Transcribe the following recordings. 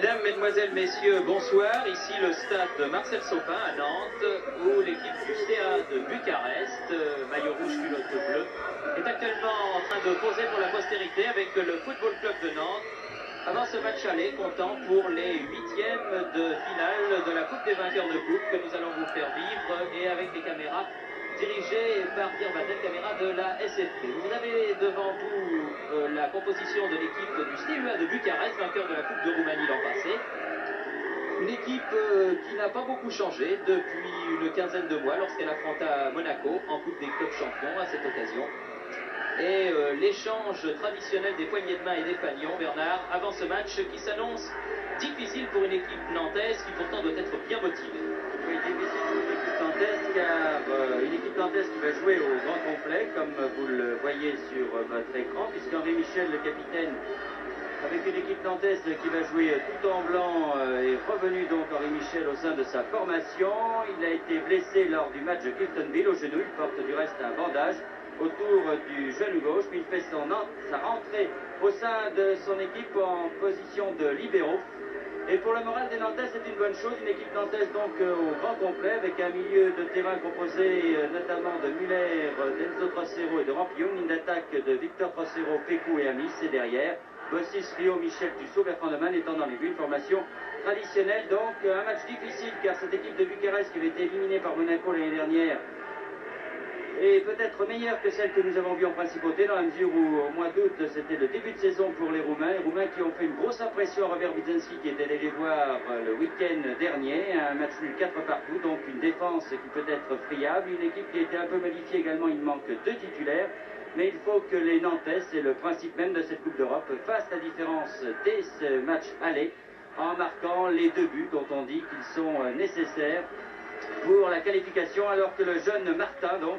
Mesdames, Mesdemoiselles, Messieurs, bonsoir. Ici le stade Marcel Sopin à Nantes, où l'équipe du CA de Bucarest, maillot rouge culotte bleue, est actuellement en train de poser pour la postérité avec le Football Club de Nantes, avant ce match aller comptant pour les huitièmes de finale de la Coupe des vainqueurs de coupe que nous allons vous faire vivre, et avec les caméras dirigées par Pierre Vatel, caméra de la SFP. Vous avez devant vous la composition de l'équipe du CEA de Bucarest, vainqueur de la Coupe de Roumanie l'an passé. Une équipe qui n'a pas beaucoup changé depuis une quinzaine de mois lorsqu'elle affronta Monaco en Coupe des clubs champions à cette occasion. Et l'échange traditionnel des poignées de main et des fanions, Bernard, avant ce match qui s'annonce difficile pour une équipe nantaise qui pourtant doit être bien motivée. Oui, difficile pour une équipe nantaise car une équipe nantaise qui va jouer au grand complet, comme vous le voyez sur votre écran, puisqu'Henri Michel, le capitaine, avec une équipe nantaise qui va jouer tout en blanc, est revenu donc Henri Michel au sein de sa formation. Il a été blessé lors du match de Cliftonville au genou, il porte du reste un bandage autour du genou gauche, puis il fait sa rentrée au sein de son équipe en position de libéraux. Et pour le moral des Nantais, c'est une bonne chose, une équipe nantaise donc au grand complet, avec un milieu de terrain composé notamment de Muller, d'Enzo Trocero et de Rampillon, une attaque de Victor Trocero, Pécou et Amis, et derrière Bossis, Rio, Michel Tussaud, Bertrand Demann étant dans les buts, une formation traditionnelle, donc un match difficile car cette équipe de Bucarest qui avait été éliminée par Monaco l'année dernière est peut-être meilleure que celle que nous avons vue en principauté, dans la mesure où au mois d'août c'était le début de saison pour les Roumains qui ont fait une grosse impression à Robert Widzenski qui était allé les voir le week-end dernier, un match nul 4 partout, donc une défense qui peut être friable, une équipe qui a été un peu modifiée également, il manque 2 titulaires. Mais il faut que les Nantais, c'est le principe même de cette Coupe d'Europe, fassent la différence dès ce match aller en marquant les 2 buts dont on dit qu'ils sont nécessaires pour la qualification, alors que le jeune Martin, donc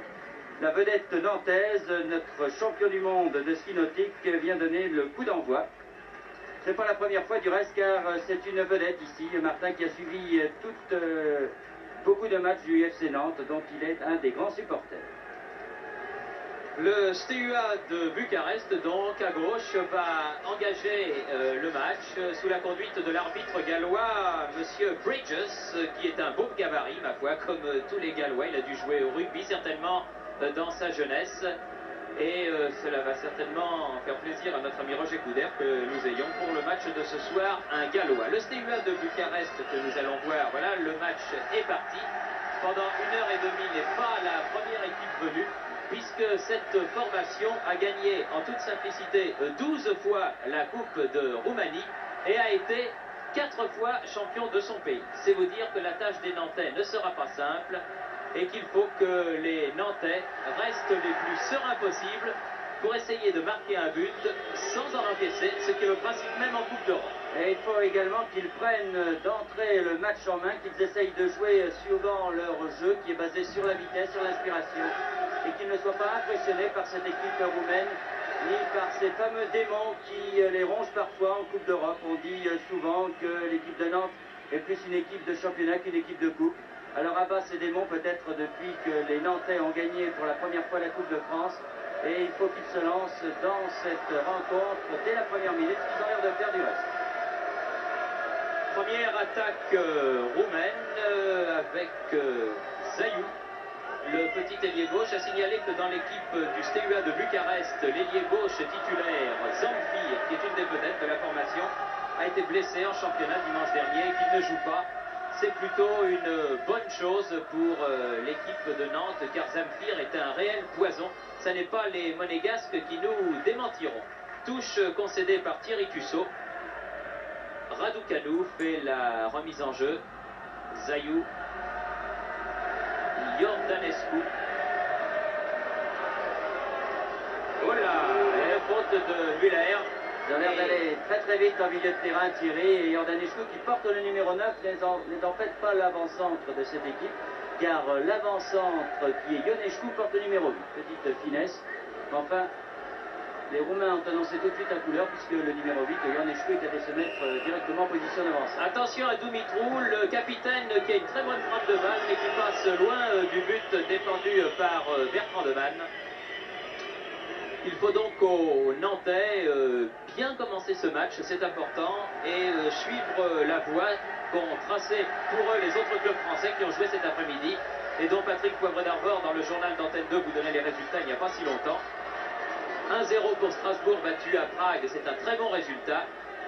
la vedette nantaise, notre champion du monde de ski nautique, vient donner le coup d'envoi. C'est pas la première fois du reste car c'est une vedette ici, Martin, qui a suivi beaucoup de matchs du FC Nantes, dont il est un des grands supporters. Le CEA de Bucarest, donc, à gauche, va engager le match sous la conduite de l'arbitre gallois, Monsieur Bridges, qui est un beau gabarit, ma foi, comme tous les Gallois. Il a dû jouer au rugby, certainement, dans sa jeunesse. Et cela va certainement faire plaisir à notre ami Roger Couder que nous ayons pour le match de ce soir un Gallois. Le CEA de Bucarest que nous allons voir, voilà, le match est parti. Pendant 1h30 n'est pas la première équipe venue, puisque cette formation a gagné en toute simplicité 12 fois la Coupe de Roumanie et a été 4 fois champion de son pays. C'est vous dire que la tâche des Nantais ne sera pas simple et qu'il faut que les Nantais restent les plus sereins possibles pour essayer de marquer un but sans en encaisser, ce qui est le principe même en Coupe d'Europe. Et il faut également qu'ils prennent d'entrée le match en main, qu'ils essayent de jouer suivant leur jeu qui est basé sur la vitesse, sur l'inspiration, et qu'ils ne soient pas impressionnés par cette équipe roumaine, ni par ces fameux démons qui les rongent parfois en Coupe d'Europe. On dit souvent que l'équipe de Nantes est plus une équipe de championnat qu'une équipe de coupe. Alors à bas ces démons peut-être depuis que les Nantais ont gagné pour la première fois la Coupe de France, et il faut qu'ils se lancent dans cette rencontre dès la première minute, qu'ils ont l'air de faire du reste. Première attaque roumaine avec Zayou, le petit ailier gauche. A signaler que dans l'équipe du CEA de Bucarest, l'ailier gauche titulaire Zamfir, qui est une des vedettes de la formation, a été blessé en championnat dimanche dernier et qu'il ne joue pas. C'est plutôt une bonne chose pour l'équipe de Nantes, car Zamfir est un réel poison. Ce n'est pas les Monégasques qui nous démentiront. Touche concédée par Thierry Tussaud. Raducanu fait la remise en jeu. Zayou. Iordanescu. Voilà, et faute de Muller. Ils ont l'air d'aller très très vite en milieu de terrain, Thierry, et Iordanescu qui porte le numéro 9 n'est en fait pas l'avant-centre de cette équipe, car l'avant-centre qui est Ionescu porte le numéro 8. Petite finesse. Enfin, les Roumains ont annoncé tout de suite la couleur, puisque le numéro 8, Ionescu, est allé se mettre directement en position d'avance. Attention à Dumitrou, le capitaine qui a une très bonne frappe de balle, mais qui passe loin du but défendu par Bertrand Demann. Il faut donc aux Nantais bien commencer ce match, c'est important, et suivre la voie qu'ont tracée pour eux les autres clubs français qui ont joué cet après-midi, et dont Patrick Poivre d'Arvor dans le journal d'Antenne 2 vous donnait les résultats il n'y a pas si longtemps. 1-0 pour Strasbourg battu à Prague, c'est un très bon résultat.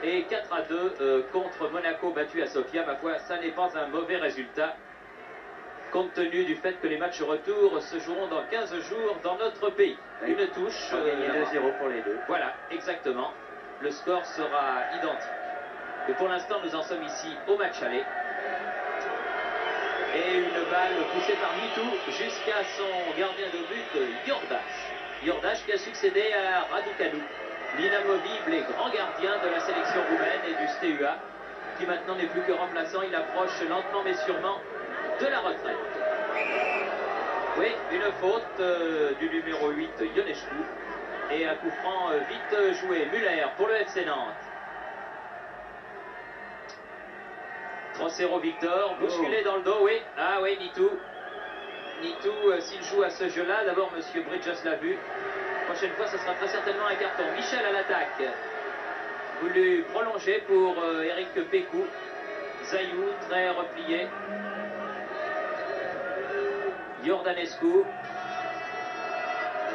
Et 4-2 contre Monaco battu à Sofia. Ma foi, ça n'est pas un mauvais résultat, compte tenu du fait que les matchs retour se joueront dans 15 jours dans notre pays. Oui. Une touche. 2-0 pour les deux. Voilà, exactement. Le score sera identique. Et pour l'instant, nous en sommes ici au match aller. Et une balle poussée par Mitou jusqu'à son gardien de but, Jordache. Jordache qui a succédé à Raducanu, l'inamovible et grand gardien de la sélection roumaine et du STUA, qui maintenant n'est plus que remplaçant. Il approche lentement mais sûrement de la retraite. Oui, une faute du numéro 8, Ionescu, et un coup franc vite joué. Muller pour le FC Nantes. 3-0 Victor, bousculé dans le dos, oui. Ah oui, Nitou. Nitou, s'il joue à ce jeu-là, d'abord Monsieur Bridges l'a vu. Prochaine fois, ce sera très certainement un carton. Michel à l'attaque. Voulu prolonger pour Eric Pécou. Zayou, très replié. Jordanescu.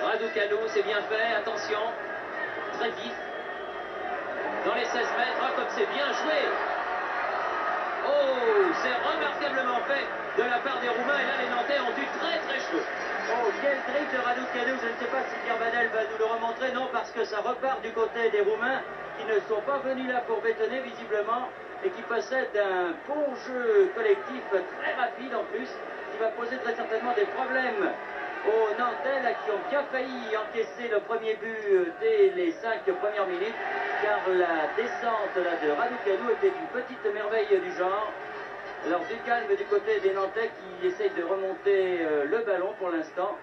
Raducanu, c'est bien fait, attention. Très vif. Dans les 16 mètres, oh, comme c'est bien joué. Oh, c'est remarquablement fait de la part des Roumains. Et là, les Nantais ont dû très chaud. Oh, quel dribble de Raducanu. Je ne sais pas si Pierre Vanel va nous le remontrer. Non, parce que ça repart du côté des Roumains qui ne sont pas venus là pour bétonner visiblement et qui possèdent un bon jeu collectif très rapide en plus, qui va poser très certainement des problèmes aux Nantais là, qui ont bien failli encaisser le premier but dès les 5 premières minutes, car la descente là, de Raducanu était une petite merveille du genre. Alors du calme du côté des Nantais qui essayent de remonter le ballon pour l'instant,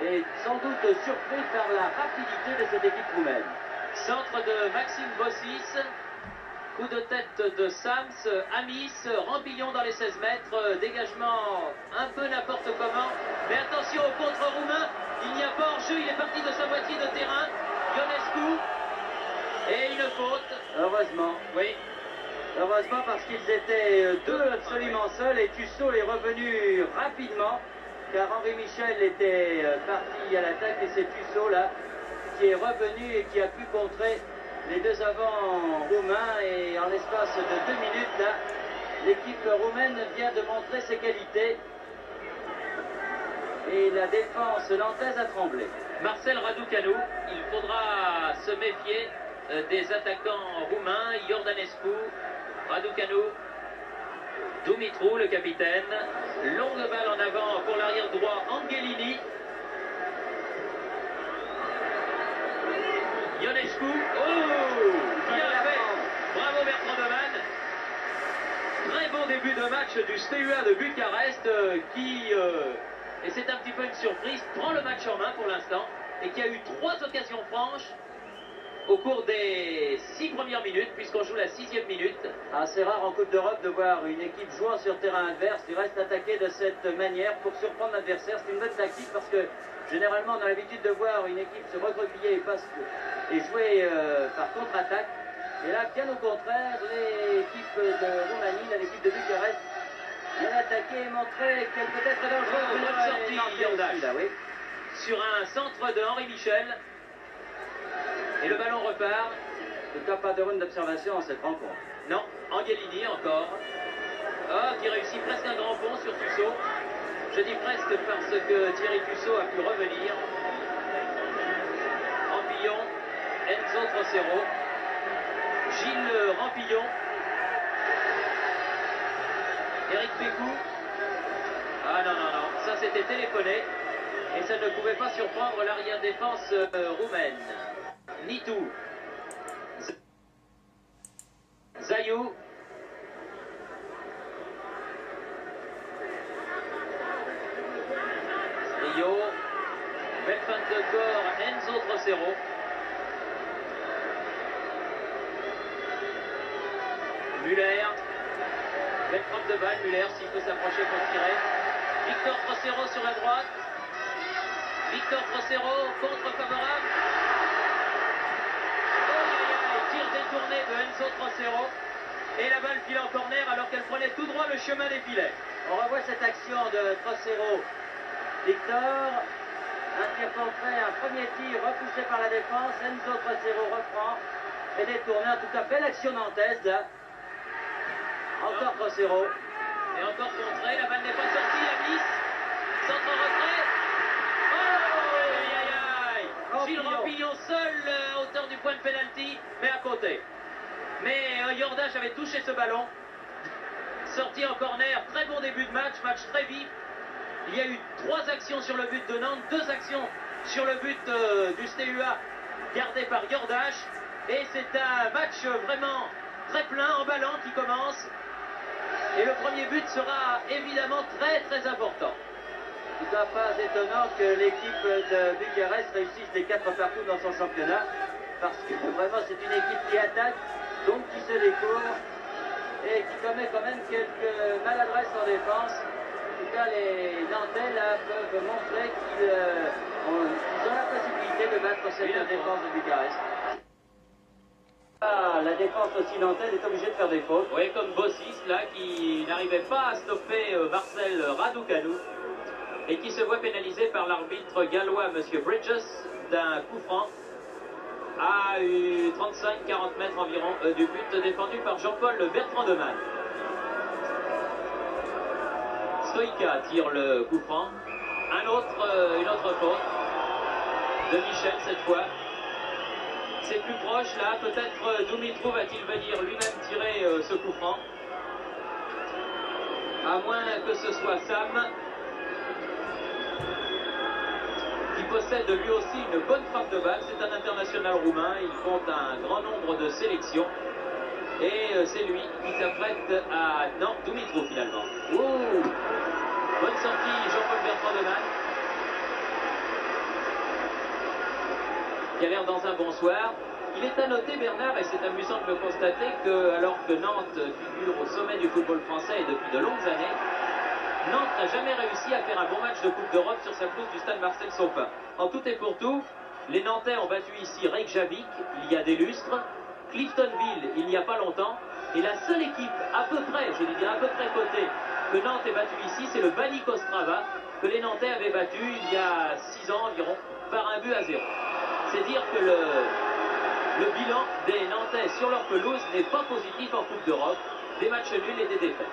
et sans doute surpris par la rapidité de cette équipe roumaine. Centre de Maxime Bossis, coup de tête de Sams, Amis, Rampillon dans les 16 mètres, dégagement un peu n'importe comment, mais attention au contre roumain, il n'y a pas hors-jeu, il est parti de sa moitié de terrain, Ionescu, et une faute. Heureusement. Oui. Heureusement parce qu'ils étaient deux absolument seuls et Tussaud est revenu rapidement, car Henri Michel était parti à l'attaque et c'est Tussaud là qui est revenu et qui a pu contrer les deux avants roumains, et en l'espace de 2 minutes là, l'équipe roumaine vient de montrer ses qualités et la défense nantaise a tremblé. Marcel Raducanu, il faudra se méfier des attaquants roumains. Jordanescu, Raducanu, Dumitrou le capitaine, longue balle en avant pour l'arrière droit Angelini. Ionescu, oh, bien fait, bravo Bertrand Demann. Très bon début de match du STUA de Bucarest qui, et c'est un petit peu une surprise, prend le match en main pour l'instant et qui a eu 3 occasions franches au cours des 6 premières minutes, puisqu'on joue la 6e minute. C'est rare en Coupe d'Europe de voir une équipe jouant sur terrain adverse qui reste attaquée de cette manière pour surprendre l'adversaire. C'est une bonne tactique parce que généralement on a l'habitude de voir une équipe se recroqueviller et jouer par contre-attaque. Et là, bien au contraire, l'équipe de Roumanie, l'équipe de Bucarest, vient attaquer et montrer qu'elle peut être dangereuse. Bonne sortie, Jordache, oui. sur un centre de Henri Michel. Et le ballon repart. En tout cas, pas de run d'observation en cette rencontre. Non, Angelini encore. Ah, qui réussit presque un grand pont sur Tussaud. Je dis presque parce que Thierry Tussaud a pu revenir. Rampillon, Enzo Trocero, Gilles Rampillon, Eric Pécou. Ah non, non, non, ça c'était téléphoné et ça ne pouvait pas surprendre l'arrière-défense roumaine. Nitou, Zayou, Rio, belle fin de corps, Enzo Trocero. Muller, belle frappe de balle, Muller s'il peut s'approcher pour tirer. Victor Trocero sur la droite. Victor Trocero, contre favorable. Tir détourné de Enzo Trocero. Et la balle file en corner alors qu'elle prenait tout droit le chemin des filets. On revoit cette action de Trocero. Victor, un tir contré, un premier tir repoussé par la défense. Enzo Trocero reprend et détourné. En tout cas, belle action nantaise là. Encore Trocero. Et encore contré, la balle n'est pas sortie, la mise. Centre retrait. Oh, aïe aïe aïe. Gilles Rampillon seul à hauteur du point de pénalty, mais à côté. Mais Jordache avait touché ce ballon. Sorti en corner, très bon début de match, match très vif. Il y a eu 3 actions sur le but de Nantes, 2 actions sur le but du STUA gardé par Jordache. Et c'est un match vraiment très plein, emballant qui commence. Et le premier but sera évidemment très très important. Il n'est pas étonnant que l'équipe de Bucarest réussisse les 4 partout dans son championnat. Parce que vraiment c'est une équipe qui attaque, donc qui se découvre et qui commet quand même quelques maladresses en défense. En tout cas, les Nantais là, peuvent montrer qu'ils ont la possibilité de battre cette défense de Bucarest. Ah, la défense aussi nantaise est obligée de faire des fautes. Oui, comme Bossis là qui n'arrivait pas à stopper Marcel Raducanu et qui se voit pénalisé par l'arbitre gallois Monsieur Bridges d'un coup franc à 35-40 mètres environ du but défendu par Jean-Paul Bertrand-Demann. Stoïka tire le coup franc. Une autre faute de Michel cette fois. C'est plus proche là, peut-être Dumitru va-t-il venir lui-même tirer ce coup franc. À moins que ce soit Sam qui possède lui aussi une bonne frappe de balle. C'est un international roumain, il compte un grand nombre de sélections. Et c'est lui qui s'apprête à... Non, Dumitru finalement. Ouh, bonne sortie Jean-Paul Bertrand-Demann, qui a l'air dans un bon soir. Il est à noter, Bernard, et c'est amusant de le constater, que alors que Nantes figure au sommet du football français et depuis de longues années, Nantes n'a jamais réussi à faire un bon match de Coupe d'Europe sur sa pelouse du stade Marcel Saupin. En tout et pour tout, les Nantais ont battu ici Reykjavik il y a des lustres, Cliftonville il n'y a pas longtemps, et la seule équipe à peu près, je dis bien à peu près cotée, que Nantes ait battu ici, c'est le Banik Ostrava, que les Nantais avaient battu il y a 6 ans environ, par 1-0. C'est dire que le bilan des Nantais sur leur pelouse n'est pas positif en Coupe d'Europe, des matchs nuls et des défaites.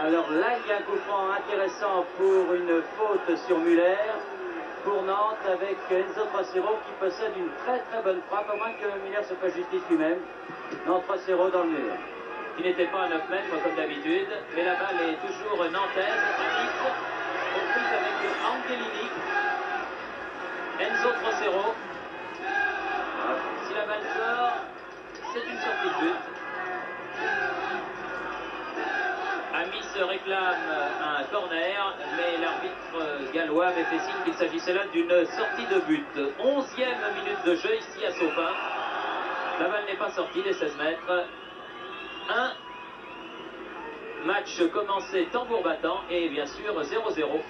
Alors là, il y a un coup franc intéressant pour une faute sur Muller, pour Nantes, avec Enzo Trocero qui possède une très très bonne frappe, à moins que Muller se fasse justice lui-même. Non, Trocero dans le mur. Qui n'était pas à 9 mètres comme d'habitude, mais la balle est toujours nantaise, comprise avec Angelini. Enzo Trocero. Si la balle sort, c'est une sortie de but. Amis se réclame un corner, mais l'arbitre gallois avait fait signe qu'il s'agissait là d'une sortie de but. 11e minute de jeu ici à Saupin. La balle n'est pas sortie des 16 mètres. Un match commencé tambour battant et bien sûr 0-0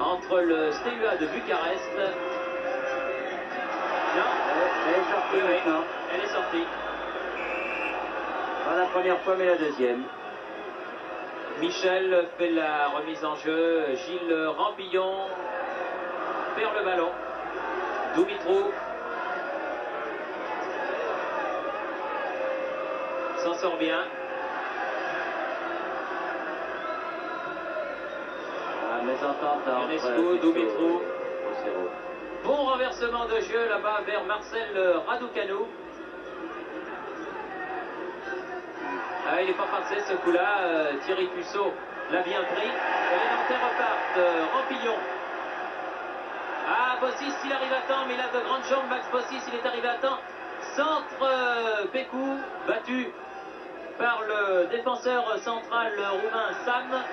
entre le STUA de Bucarest. Non, elle est sortie maintenant. Elle est sortie. Pas la première fois, mais la deuxième. Michel fait la remise en jeu. Gilles Rampillon perd le ballon. Dumitru s'en sort bien. La mésentente entre Ionescu, Dumitru. Bon renversement de jeu là-bas vers Marcel Raducanu. Ah, il n'est pas passé ce coup-là. Thierry Puceau l'a bien pris. Et les Nantais repartent. Rampillon. Ah, Bossis, il arrive à temps, mais il a de grandes jambes. Max Bossis, il est arrivé à temps. Centre Pécou, battu par le défenseur central roumain Sam.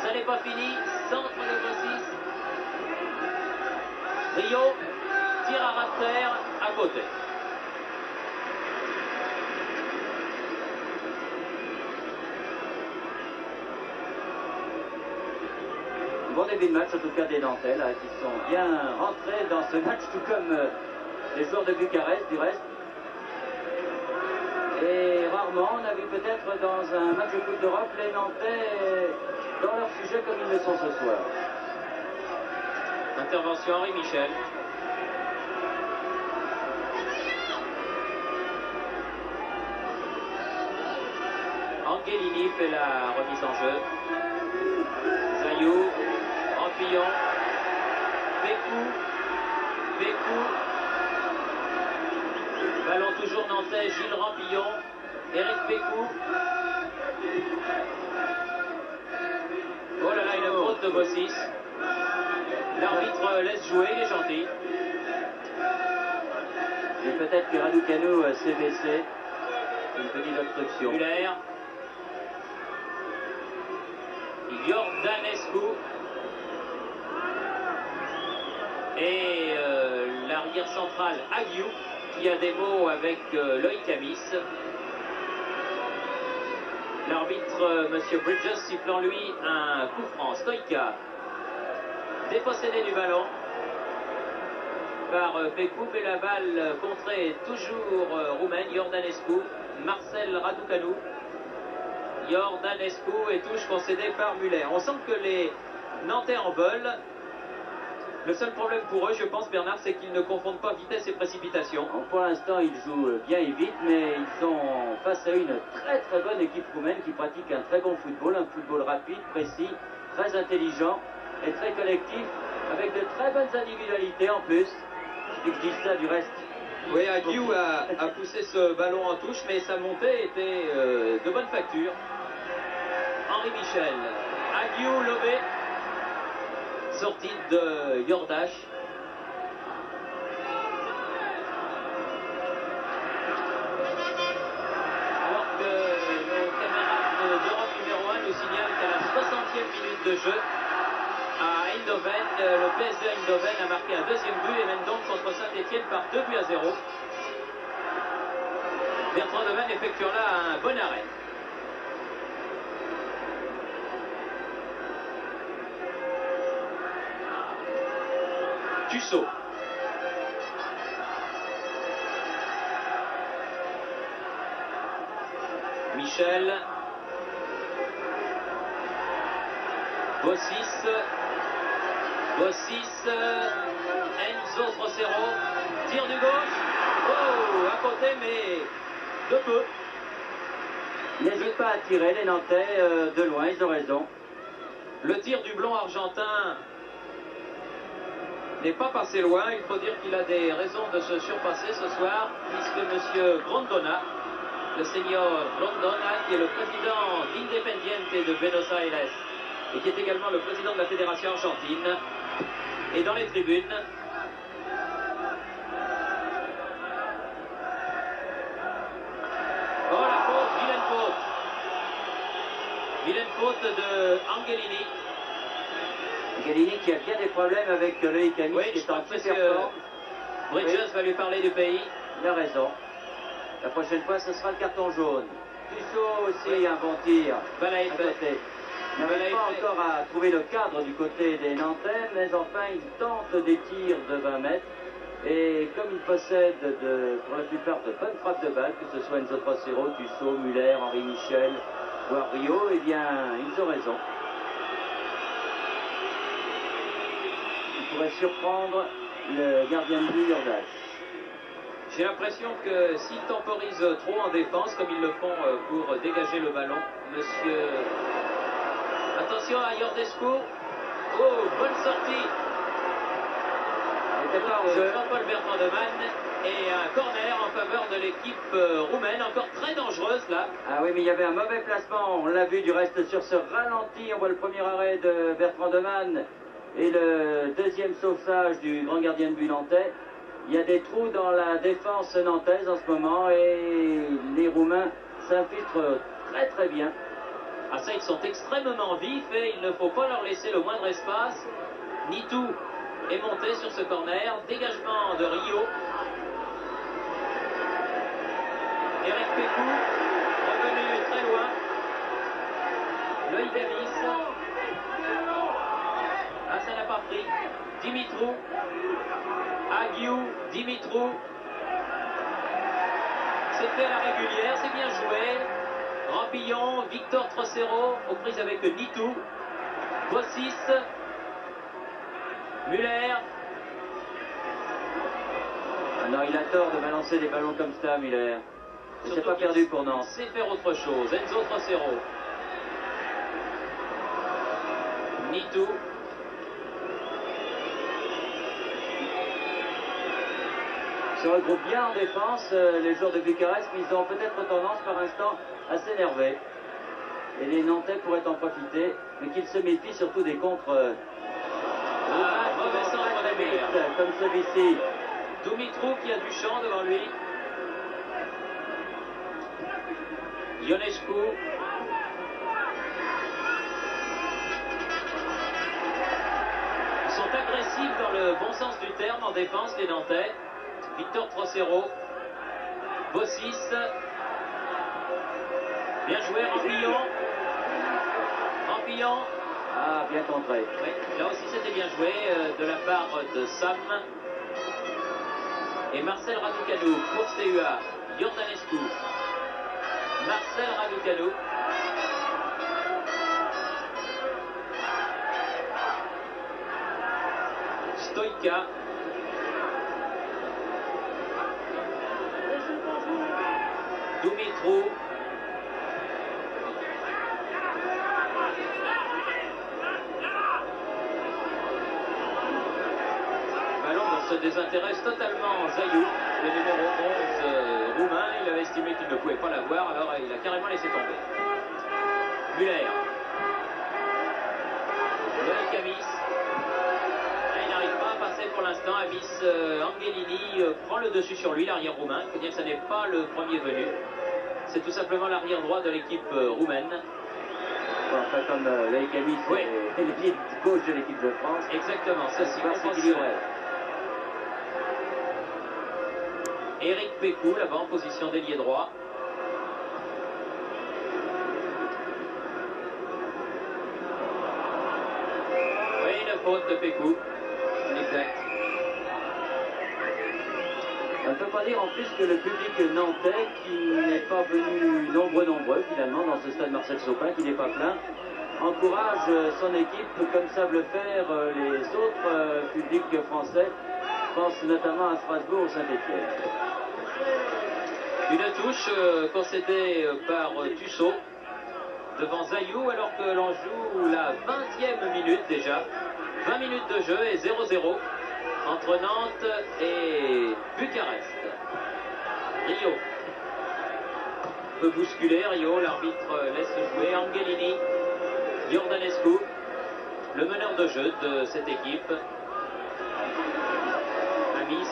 Ça n'est pas fini. Centre de Bossis. Rio, tire à ras de terre, à côté. Bon début de match, en tout cas des Nantais, là, qui sont bien rentrés dans ce match, tout comme les joueurs de Bucarest, du reste. Et rarement, on a vu peut-être dans un match de Coupe d'Europe les Nantais dans leur sujet comme ils le sont ce soir. Intervention Henri Michel. Angelini fait la remise en jeu. Zayou, Rampillon, Bécou. Ballon toujours nantais, Gilles Rampillon, Éric Bécou. Oh là là, une faute de Bossis. L'arbitre laisse jouer, il est gentil. Et peut-être que Raducanu s'est baissé. Une petite obstruction. Muller. Jordanescu. Et l'arrière central Agiou qui a des mots avec Loïc Amis. L'arbitre Monsieur Bridges sifflant lui un coup franc. Stoïka dépossédé du ballon par Bécou, et la balle contrée toujours roumaine. Jordanescu, Marcel Raducanu. Jordanescu et touche concédée par Muller. On sent que les Nantais en veulent. Le seul problème pour eux, je pense, Bernard, c'est qu'ils ne confondent pas vitesse et précipitation. Alors, pour l'instant, ils jouent bien et vite, mais ils sont face à une très très bonne équipe roumaine qui pratique un très bon football, un football rapide, précis, très intelligent et très collectif, avec de très bonnes individualités en plus. Je dis ça du reste. Oui, Agiou a poussé ce ballon en touche, mais sa montée était de bonne facture. Henri Michel, Agiou lobé, sortie de Jordache. Alors que nos camarades d'Europe numéro 1 nous signalent qu'à la 60e minute de jeu, à Eindhoven, le PSV Eindhoven a marqué un deuxième but et mène donc contre Saint-Etienne par 2-0. Bertrand Devanne effectuant là un bon arrêt. Tussaud. Michel. Bossis. Enzo Trocero. Tir du gauche. Oh, à côté, mais de peu. N'hésite pas à tirer les Nantais de loin, ils ont raison. Le tir du blond argentin n'est pas passé loin. Il faut dire qu'il a des raisons de se surpasser ce soir, puisque M. Grondona, le senior Grondona, qui est le président d'Independiente de Buenos Aires et qui est également le président de la fédération argentine, est dans les tribunes. Oh, la faute, vilaine faute. Vilaine faute de Angelini. Angelini qui a bien des problèmes avec Loïc Amis, Oui, qui je est en pense super que forme. Bridges va lui parler du pays. Il a raison. La prochaine fois, ce sera le carton jaune. Tussaud aussi, un bon tir. Balaïf. Il n'arrive pas encore à trouver le cadre du côté des Nantais, mais enfin, il tente des tirs de 20 mètres. Et comme il possède pour la plupart de bonnes frappes de balle, que ce soit Enzo Trocero, Tussaud, Muller, Henri Michel ou Rio, eh bien, ils ont raison. Il pourrait surprendre le gardien de but Jordache. J'ai l'impression que s'ils temporisent trop en défense, comme ils le font pour dégager le ballon, monsieur... Attention à Jordanescu. Oh, bonne sortie. Jean-Paul Bertrand Devanne et un corner en faveur de l'équipe roumaine, encore très dangereuse là. Ah oui, mais il y avait un mauvais placement, on l'a vu du reste sur ce ralenti. On voit le premier arrêt de Bertrand Devanne et le deuxième sauvetage du grand gardien de but nantais. Il y a des trous dans la défense nantaise en ce moment et les Roumains s'infiltrent très très bien. Ah ça, ils sont extrêmement vifs et il ne faut pas leur laisser le moindre espace. Nitou est monté sur ce corner. Dégagement de Rio. Eric Pécou, revenu très loin. Loïc Amis. Dimitrou. Agiou, Dimitrou. C'était à la régulière, c'est bien joué. Rampillon, Victor Trocero, aux prises avec Nitou. Bossis. Muller. Non, il a tort de balancer des ballons comme ça, Muller. C'est pas perdu pour Nantes. C'est faire autre chose. Enzo Trocero. Nitou. Se regroupent bien en défense, les joueurs de Bucarest, mais ils ont peut-être tendance par instant à s'énerver. Et les Nantais pourraient en profiter, mais qu'ils se méfient surtout des contres. Mauvais centre de Muller. Comme celui-ci. Dumitrou qui a du champ devant lui. Ionescu. Ils sont agressifs dans le bon sens du terme en défense, les Nantais. Victor Trocero. Bossis. Bien joué, Rampillon. Rampillon. Ah, bien contré. Oui, là aussi c'était bien joué de la part de Sam. Et Marcel Raducanu pour CUA. Iordanescu. Marcel Raducanu. Stoïka. Dumitrou. Ballon dont se désintéresse totalement Zayou, le numéro 11 roumain. Il avait estimé qu'il ne pouvait pas l'avoir, alors il a carrément laissé tomber. Muller. Noël Camis. Il n'arrive pas à passer pour l'instant. Amis Angelini prend le dessus sur lui, l'arrière roumain. Il faut dire que ce n'est pas le premier venu. C'est tout simplement l'arrière droit de l'équipe roumaine. Enfin, comme Laïcamis, Oui. c'est le pied gauche de l'équipe de France. Exactement, ça c'est équilibré. Eric Pécou, là-bas en position d'ailier droit. Oui, une faute de Pécou. Exact. On ne peut pas dire en plus que le public nantais, qui n'est pas venu nombreux finalement dans ce stade Marcel Sopin, qui n'est pas plein, encourage son équipe comme savent le faire les autres publics français. Je pense notamment à Strasbourg ou Saint-Étienne. Une touche concédée par Tussaud devant Zayou alors que l'on joue la 20e minute déjà. 20 minutes de jeu et 0-0 entre Nantes et Bucarest. Rio peut bousculer, Rio, l'arbitre laisse jouer. Angelini, Iordanescu, le meneur de jeu de cette équipe. Amis,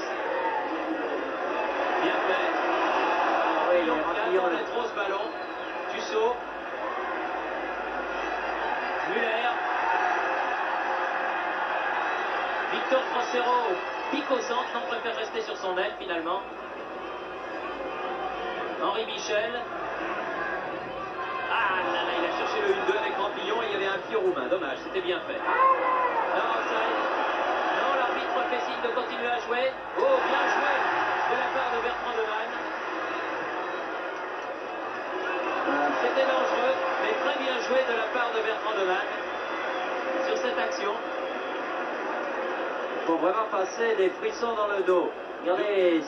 bien fait. Oui, Il attendait trop ce ballon. Tussaud. Muller. Victor Trocero pique au centre, non, préfère rester sur son aile finalement. Henri Michel. Ah là là, il a cherché le 1-2 avec Rampillon et il y avait un pied roumain. Dommage, c'était bien fait. Non, non, l'arbitre fait signe de continuer à jouer. Oh, bien joué de la part de Bertrand Demanne. C'était dangereux, mais très bien joué de la part de Bertrand Demanne sur cette action. Il faut vraiment passer des frissons dans le dos. Regardez,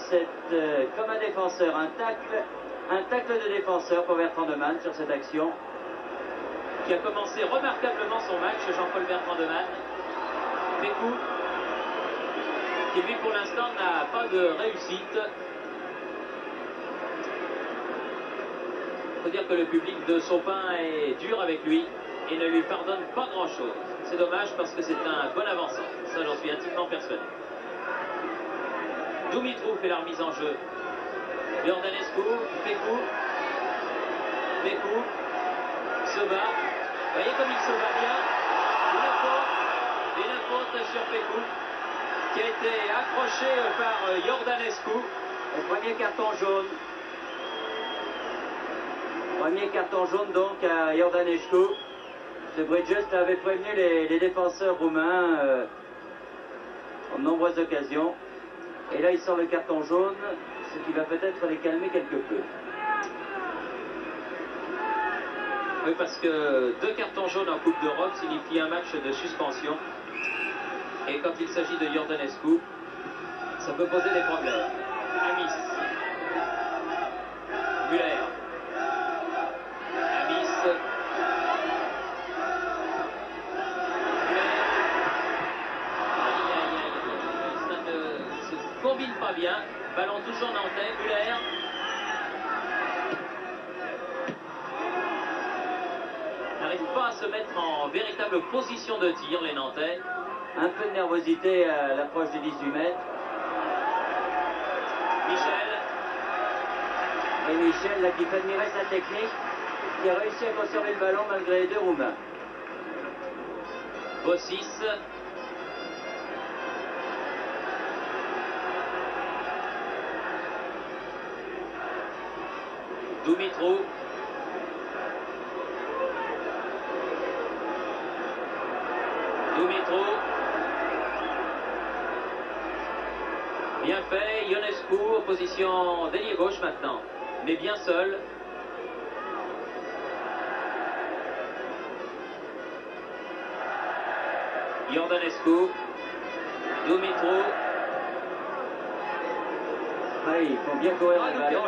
comme un défenseur, un tacle de défenseur pour Bertrand Demanne sur cette action. Qui a commencé remarquablement son match, Jean-Paul Bertrand Demanne. Pécou, qui lui pour l'instant n'a pas de réussite. Il faut dire que le public de Sopin est dur avec lui et ne lui pardonne pas grand-chose. C'est dommage parce que c'est un bon avançant. Ça, j'en suis intimement persuadé. Dumitrou fait la remise en jeu. Iordanescu, Pécou. Pécou se bat. Vous voyez comme il se bat bien. Une faute sur Pécou qui a été accroché par Iordanescu. Le premier carton jaune. Premier carton jaune donc à Iordanescu. Ce Bridges avait prévenu les défenseurs roumains en nombreuses occasions. Et là, il sort le carton jaune, ce qui va peut-être les calmer quelque peu. Oui, parce que 2 cartons jaunes en Coupe d'Europe signifie un match de suspension. Et quand il s'agit de Iordanescu, ça peut poser des problèmes. Amis. Müller. Amis. Ça ne se combine pas bien. Ballon toujours nantais. Müller. N'arrive pas à se mettre en véritable position de tir, les Nantais. Un peu de nervosité à l'approche des 18 mètres. Michel. Et Michel, là, qui fait admirer sa technique, qui a réussi à conserver le ballon malgré les 2 Roumains. Bossis. Dumitrov. Dumitrov. Bien fait, Ionescu en position d'ailier gauche maintenant, mais bien seul. Iordanescu. Dumitrov. Oui, il faut bien courir le ballon.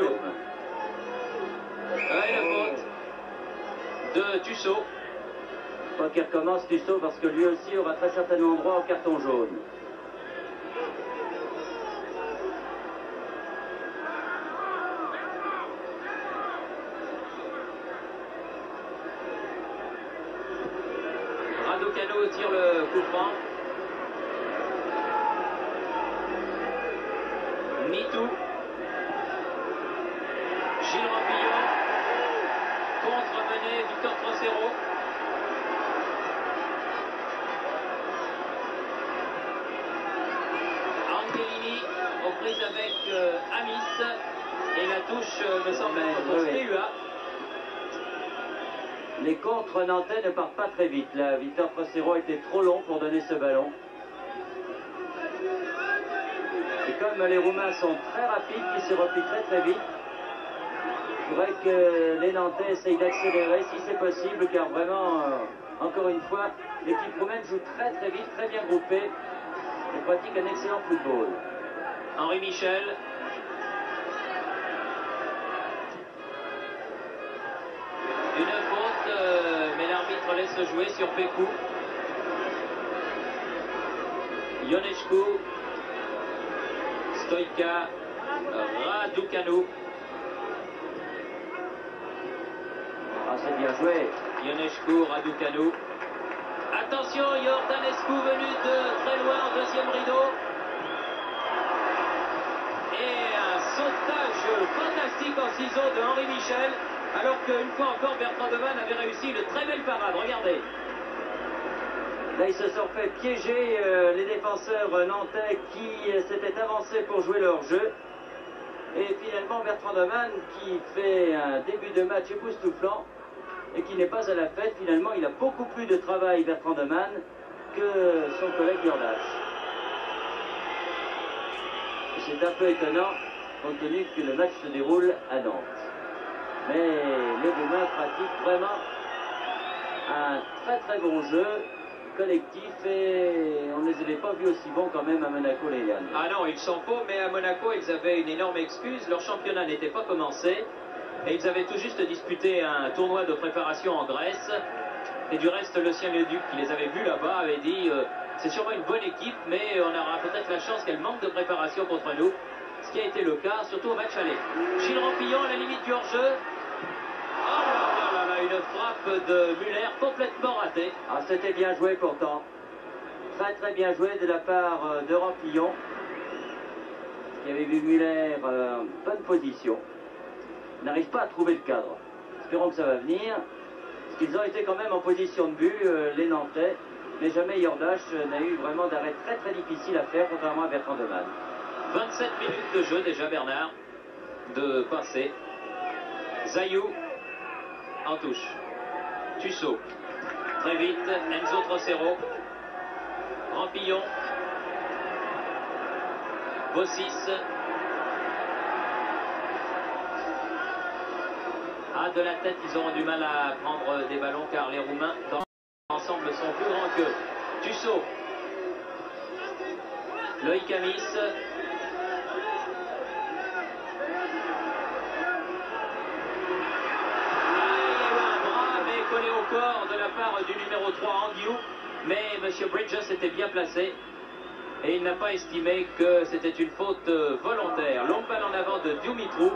Et la faute de Tussaud. Faut qu'il recommence Tussaud parce que lui aussi aura très certainement droit au carton jaune. Raducanu tire le coup franc. Nitou. Gilles Rampillon. Contre-mené, Victor 3-0. Angelini aux prises avec Amis. Et la touche me semble être pour Stéua. Les contres nantais ne partent pas très vite. Là, Victor Trocero était trop long pour donner ce ballon. Et comme les Roumains sont très rapides, qui se replient très très vite, il faudrait que les Nantais essayent d'accélérer si c'est possible, car vraiment, encore une fois, l'équipe roumaine joue très très vite, très bien groupée et pratique un excellent football. Henri Michel. Une faute, mais l'arbitre laisse jouer sur Pécou. Ionescu. Stoïka. Raducanu. Ah, c'est bien joué. Ionescu, Raducanu. Attention, Iordanescu venu de très loin en deuxième rideau. Et un sautage fantastique en ciseaux de Henri Michel. Alors qu'une fois encore, Bertrand Devanne avait réussi une très belle parade. Regardez. Là, ils se sont fait piéger les défenseurs nantais qui s'étaient avancés pour jouer leur jeu. Et finalement, Bertrand Devanne, qui fait un début de match époustouflant et qui n'est pas à la fête, finalement, il a beaucoup plus de travail, Bertrand Devanne, que son collègue Jordache. C'est un peu étonnant, compte tenu que le match se déroule à Nantes. Mais les Roumains pratiquent vraiment un très très bon jeu collectif et on ne les avait pas vus aussi bons quand même à Monaco, les Yann. Ah non, ils sont faux, mais à Monaco, ils avaient une énorme excuse. Leur championnat n'était pas commencé et ils avaient tout juste disputé un tournoi de préparation en Grèce. Et du reste, le Lucien-le-Duc, qui les avait vus là-bas, avait dit c'est sûrement une bonne équipe, mais on aura peut-être la chance qu'elle manque de préparation contre nous. Ce qui a été le cas, surtout au match aller. Gilles Rampillon à la limite du hors-jeu. Oh là là là, une frappe de Müller complètement ratée. Ah, c'était bien joué pourtant. Très très bien joué de la part de Rampillon, qui avait vu Müller en bonne position. Il n'arrive pas à trouver le cadre. Espérons que ça va venir. Parce qu'ils ont été quand même en position de but, les Nantais. Mais jamais Jordache n'a eu vraiment d'arrêt très très difficile à faire, contrairement à Bertrand Devanne. 27 minutes de jeu déjà, Bernard, de passer. Zayou en touche. Tussaud. Très vite, Enzo Trocero. Rampillon. Bossis. Ah, de la tête, ils auront du mal à prendre des ballons car les Roumains dans l'ensemble sont plus grands qu'eux. Tussaud. Loïc Amis. Collé au corps de la part du numéro 3 Anguiou, mais M. Bridges était bien placé et il n'a pas estimé que c'était une faute volontaire. Longue balle en avant de Dumitrou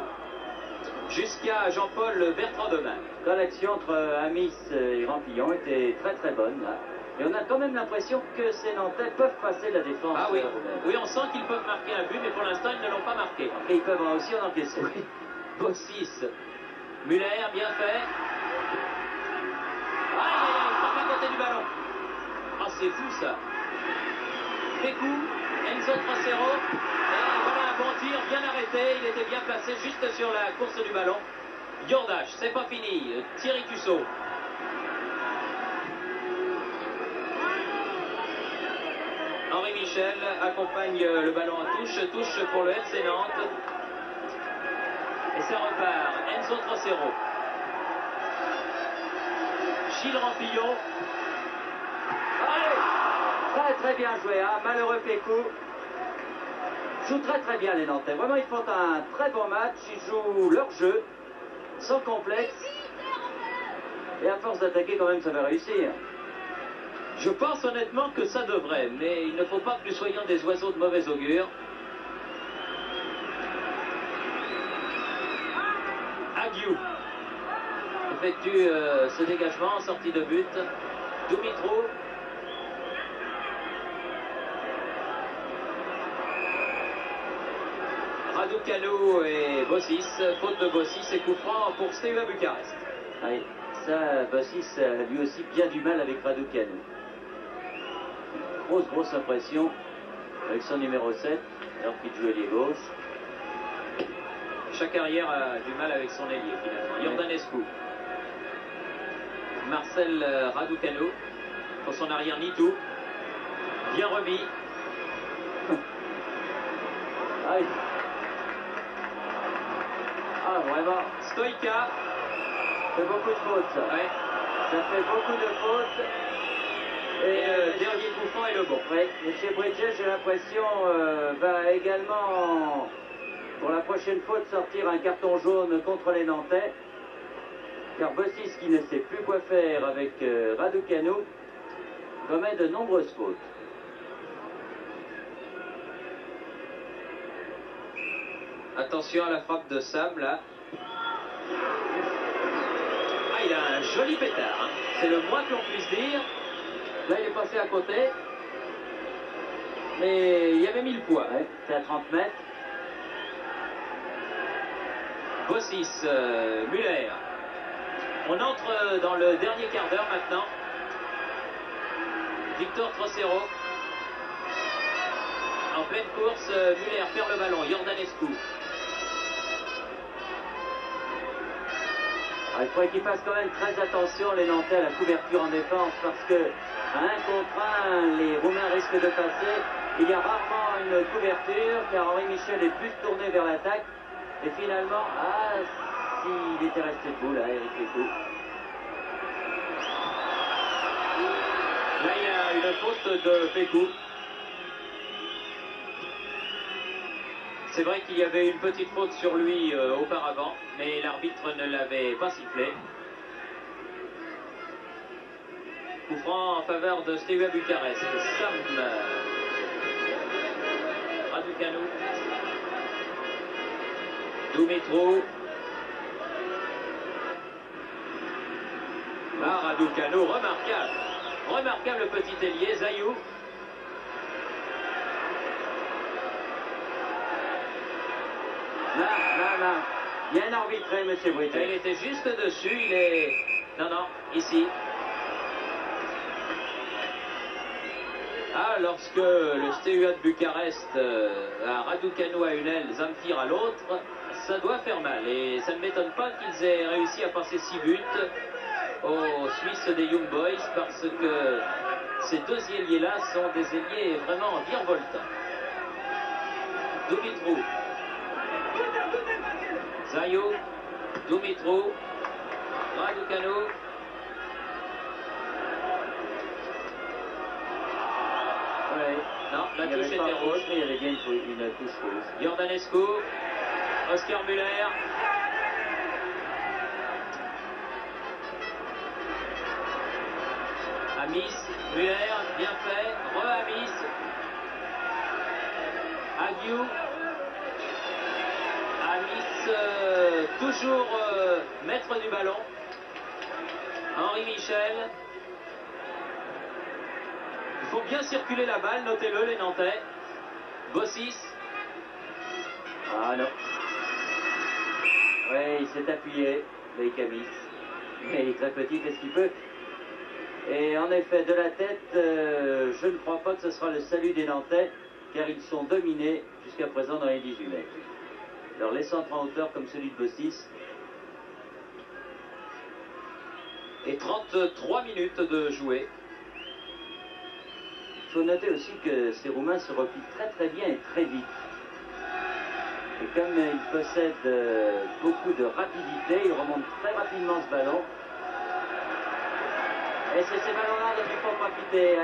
jusqu'à Jean-Paul Bertrand-Domin. L'action entre Amis et Rampillon était très bonne là. Et on a quand même l'impression que ces Nantais peuvent passer la défense. Ah oui, oui, on sent qu'ils peuvent marquer un but, mais pour l'instant ils ne l'ont pas marqué. Et ils peuvent aussi en encaisser. Oui. Bossis, Muller, bien fait. Aïe, il frappe à côté du ballon. Ah, c'est fou ça. Pécou, Enzo Trocero. Et voilà un bon tir, bien arrêté. Il était bien placé juste sur la course du ballon. Yordache, c'est pas fini. Thierry Tussaud. Henri Michel accompagne le ballon en touche. Touche pour le FC Nantes. Et ça repart. Enzo Trocero. Gilles Rampillon. Allez, très bien joué, hein. Malheureux Pécou. Jouent très bien les Nantais. Vraiment, ils font un très bon match. Ils jouent leur jeu, sans complexe. Et à force d'attaquer, quand même, ça va réussir. Je pense honnêtement que ça devrait, mais il ne faut pas que nous soyons des oiseaux de mauvais augure. Aguiou effectue ce dégagement en sortie de but. Dumitrou. Raducanu et Bossis. Faute de Bossis et coup franc pour Steaua Bucarest. Oui, ça, Bossis a lui aussi bien du mal avec Raducanu. Grosse impression avec son numéro 7, alors qu'il joue ailier gauche. Chaque arrière a du mal avec son ailier finalement. Iordanescu. Marcel Raducanu pour son arrière Nitou. Bien remis. Aïe. Ah, vraiment. Stoïka. Ça fait beaucoup de fautes, ça. Ouais. Ça fait beaucoup de fautes. Et le dernier coup franc est le bon. Oui, M. Bridges, j'ai l'impression, va également, pour la prochaine faute, sortir un carton jaune contre les Nantais. Car Bossis, qui ne sait plus quoi faire avec Raducanu, commet de nombreuses fautes. Attention à la frappe de Sam, là. Ah, il a un joli pétard. Hein. C'est le moins que l'on puisse dire. Là, il est passé à côté. Mais il y avait mis le poids. Ouais, c'est à 30 mètres. Bossis, Muller. On entre dans le dernier quart d'heure maintenant. Victor Trocero. En pleine course, Muller perd le ballon. Iordanescu. Il faudrait qu'ils fassent quand même très attention, les Nantais, à la couverture en défense, parce que à 1 contre 1, les Roumains risquent de passer. Il y a rarement une couverture, car Henri Michel est plus tourné vers l'attaque. Et finalement, s'il était resté debout, là, Eric Pécou. Là, il y a une faute de Pécou. C'est vrai qu'il y avait une petite faute sur lui auparavant, mais l'arbitre ne l'avait pas sifflé. Coup franc en faveur de Steaua Bucarest. Sam Raducanu. Dumitrou. Ah, Raducanu, remarquable. Remarquable petit ailier, Zayou. Là. Bien arbitré, M. Bridges. Il était juste dessus, il est... Non, ici. Ah, lorsque le Steaua de Bucarest a Raducanu à une aile, Zamfir à l'autre, ça doit faire mal. Et ça ne m'étonne pas qu'ils aient réussi à passer 6 buts aux Suisses des Young Boys, parce que ces deux ailiers-là sont des ailiers vraiment virevoltants. Dumitrou. Zayou. Dumitrou. Raducanu. Ouais. Non, la touche était rouge. Il y avait bien une touche rouge. Jordanescu. Oscar Müller. Amis. Müller. Bien fait. Re-Amis. Aguiou. Amis. Toujours maître du ballon. Henri Michel. Il faut bien circuler la balle, notez-le les Nantais. Bossis. Ah non. Oui, il s'est appuyé, Loïc Amis. Mais il est très petit, qu'est-ce qu'il peut? Et en effet, de la tête, je ne crois pas que ce sera le salut des Nantais, car ils sont dominés jusqu'à présent dans les 18 mètres. Alors les centres en hauteur comme celui de Bossis. Et 33 minutes de jouer. Il faut noter aussi que ces Roumains se replient très très bien et très vite. Et comme ils possèdent beaucoup de rapidité, ils remontent très rapidement ce ballon. Et c'est ces ballons-là dont il faut profiter.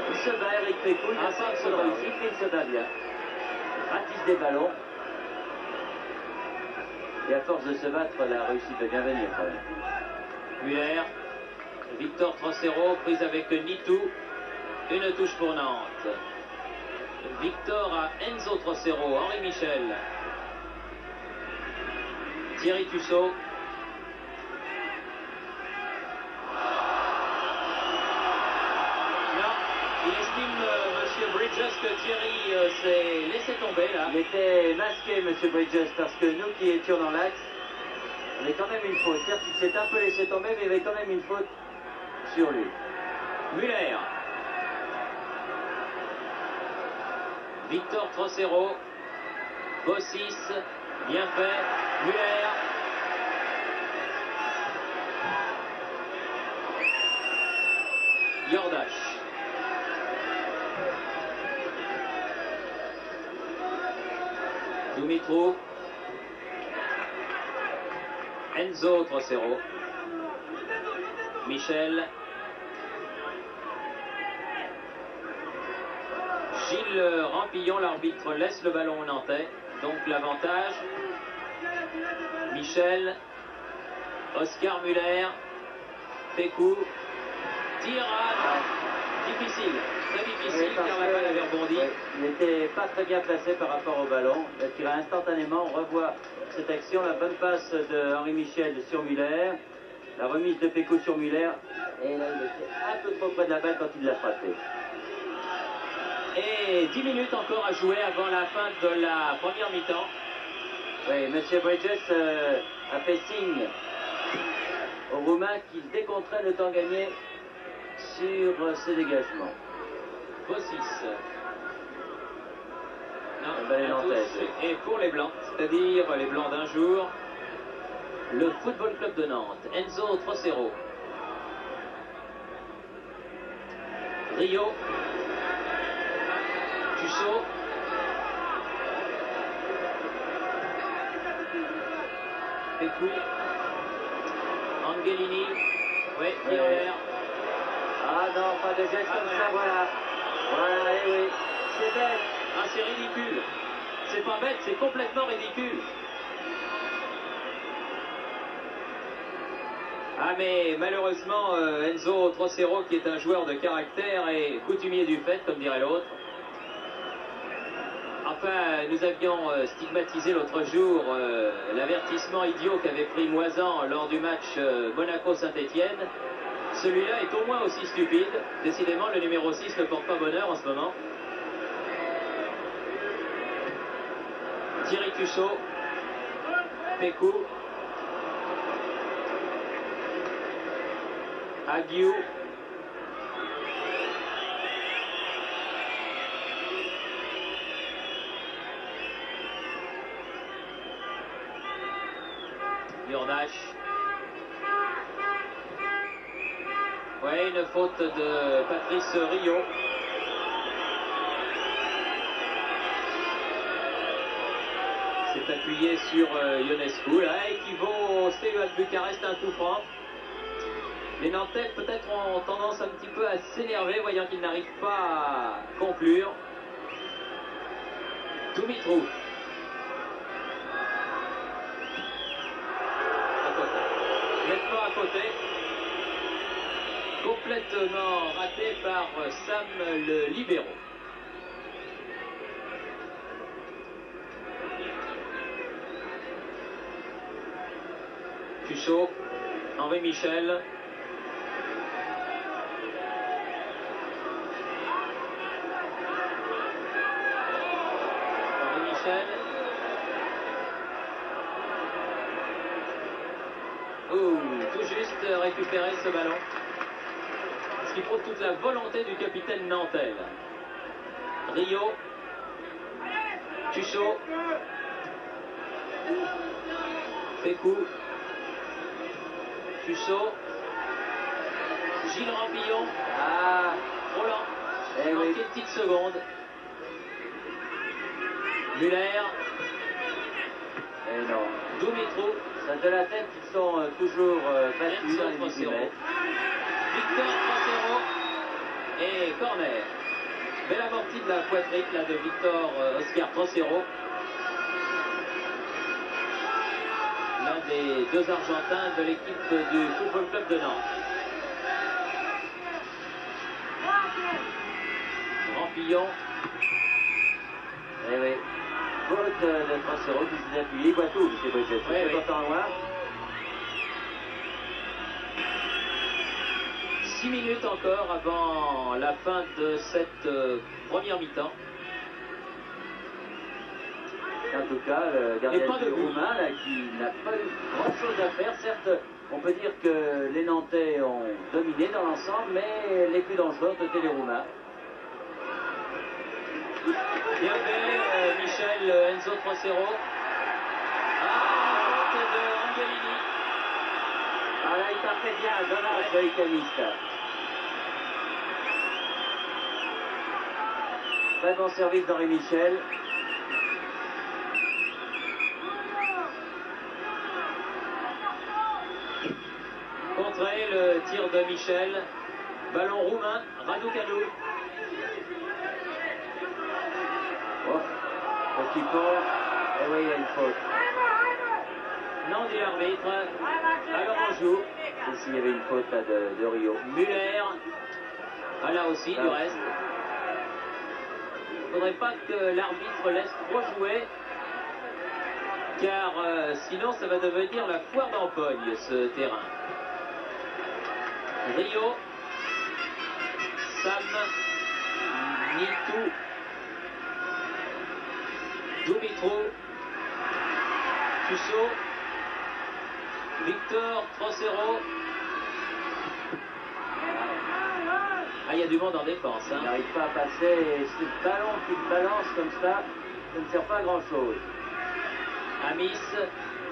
Il se bat, Eric Pécou, il n'a pas de réussite, mais il se bat bien. Il ratisse des ballons. Et à force de se battre, la réussite va bien venir quand même. Muller, Victor Trocero, prise avec Nitou, une touche pour Nantes. Victor à Enzo Trocero, Henri Michel. Thierry Tussaud. Non, il estime Monsieur Bridges que Thierry s'est laissé tomber là. Il était masqué, Monsieur Bridges, parce que nous qui étions dans l'axe, on avait quand même une faute. Certes, il s'est un peu laissé tomber, mais il y avait quand même une faute sur lui. Muller. Victor Trocero. Bossis. Bien fait. Muller. Jordache. Dumitrou. Enzo Trocero. Michel. Gilles Rampillon, l'arbitre, laisse le ballon au Nantais. Donc l'avantage. Michel. Oscar Müller. Pécou. Tirade. Difficile. Très difficile car la balle avait rebondi. Il n'était pas très bien placé par rapport au ballon. Il a tiré instantanément. On revoit cette action. La bonne passe de Henri Michel sur Müller. La remise de Pécou sur Müller. Et là, il était un peu trop près de la balle quand il l'a frappé. Et 10 minutes encore à jouer avant la fin de la première mi-temps. Oui, M. Bridges a fait signe aux Roumains qu'il décompterait le temps gagné sur ses dégagements. Bossis. Non, la touche et pour les Blancs, c'est-à-dire les Blancs d'un jour, le Football Club de Nantes, Enzo Trocero. Rio. Tussaud. Pécou. Angelini. Oui, Pierre. Ah non, pas de geste comme ça, voilà. Voilà, et oui. C'est bête. Ah, c'est ridicule. C'est pas bête, c'est complètement ridicule. Ah mais malheureusement Enzo Trocero, qui est un joueur de caractère et coutumier du fait, comme dirait l'autre. Enfin, nous avions stigmatisé l'autre jour l'avertissement idiot qu'avait pris Moisan lors du match Monaco-Saint-Étienne. Celui-là est au moins aussi stupide. Décidément, le numéro 6 ne porte pas bonheur en ce moment. Thierry Tussaud. Pécou. Aguiou. Jordache. Ouais, une faute de Patrice Rio. appuyé sur Ionescu, là, et qui vaut au CEA de Bucarest un coup franc. Les Nantais peut-être ont tendance un petit peu à s'énerver, voyant qu'ils n'arrivent pas à conclure. Dumitrov. Nettement à côté. Complètement raté par Sam le libéro. Tuchot, Henri Michel. Henri Michel. Tout juste récupérer ce ballon. Ce qui prouve toute la volonté du capitaine nantais. Rio. Tuchot. Pécou. Tuchot. Gilles Rampillon. Ah, Roland. Il manquait une petite seconde. Muller. Et non. Dumitrov. Ça de la tête, ils sont toujours battus dans les 18 mètres. Victor 3-0 et corner. Belle amortie de la poitrine là, de Victor Oscar Trocero. L'un des deux Argentins de l'équipe du Football Club de Nantes. Rampillon. Eh oui. Faute de Trocero qui s'est appuyé. Guatou, c'est Bridges. C'est pourtant loin. 6 minutes encore avant la fin de cette première mi-temps. En tout cas, le gardien roumain là, qui n'a pas eu grand chose à faire. Certes, on peut dire que les Nantais ont dominé dans l'ensemble, mais les plus dangereux ont été les Roumains. Bien fait, Michel, Enzo Trocero. Ah, faute de Angelini. Ah là, il partait bien, dommage, le Icaniste. Très bon service d'Henri Michel. Contré le tir de Michel. Ballon roumain, Raducanu. Oh, petit pont. Eh oui, il y a une faute. Non dit l'arbitre. Alors on joue. Et s'il y avait une faute là, de Rio. Muller. Ah, là aussi, du reste. Il ne faudrait pas que l'arbitre laisse trop jouer. Car sinon ça va devenir la foire d'Empogne, ce terrain. Rio. Sam. Nitou. Dumitrov. Tuchot. Victor Trocero. Ah, il y a du monde en défense. Il n'arrive pas à passer. Et ce ballon qui balance comme ça ne sert pas à grand chose. Amis.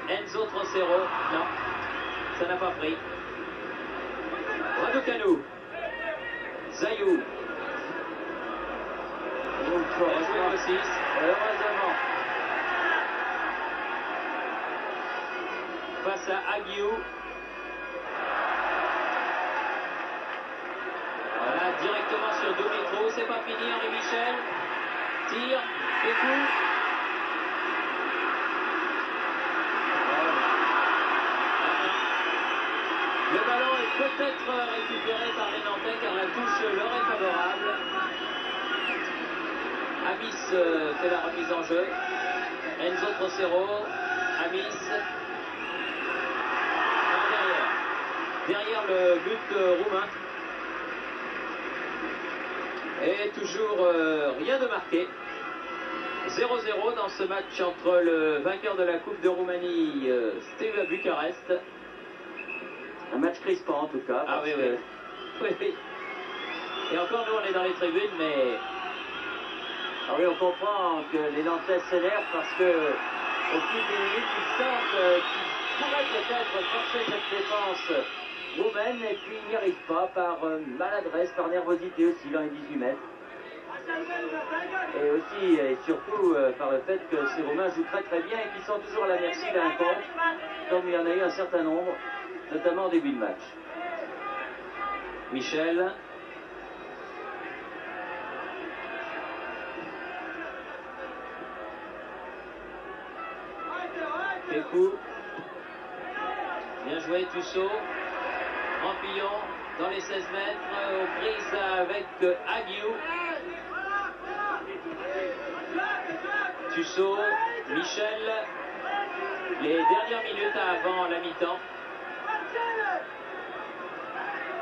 Enzo Trocero. Non, ça n'a pas pris. Raducanu. Zayou. Heureusement. Le 6. Heureusement. Face à Aguiou. Voilà, directement sur Dumitrov. C'est pas fini, Henri Michel. Tire. Pécou. Le ballon est peut-être récupéré par les Nantais car la touche leur est favorable. Amis fait la remise en jeu. Enzo Trocero. Amis. Derrière le but roumain. Et toujours rien de marqué. 0-0 dans ce match entre le vainqueur de la Coupe de Roumanie, Steaua Bucarest. Un match crispant en tout cas. Ah oui, oui. Oui. Et encore nous on est dans les tribunes, mais... Ah oui, on comprend que les Nantais s'énervent parce que au fil des minutes, ils sentent qu'ils pourraient peut-être forcer cette défense roumaine et puis ils n'y arrivent pas par maladresse, par nervosité aussi dans les 18 mètres. Et aussi et surtout par le fait que ces Roumains jouent très très bien et qu'ils sont toujours à la merci d'un contre, comme il y en a eu un certain nombre, notamment au début de match. Michel. Pécou. Bien joué, Tussaud. Rampillon dans les 16 mètres, aux prises avec Aguiou. Tussaud, Michel. Les dernières minutes avant la mi-temps.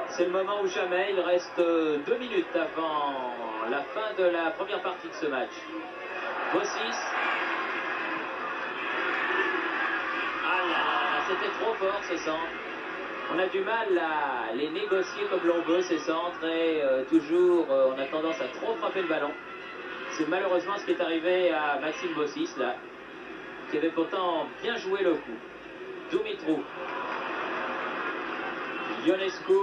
C'est le moment ou jamais, il reste 2 minutes avant la fin de la première partie de ce match. Bossis. Ah là là, c'était trop fort ce centre. On a du mal à les négocier comme l'on veut ces centres et toujours on a tendance à trop frapper le ballon. C'est malheureusement ce qui est arrivé à Maxime Bossis là, qui avait pourtant bien joué le coup. Dumitrou. Ionescu.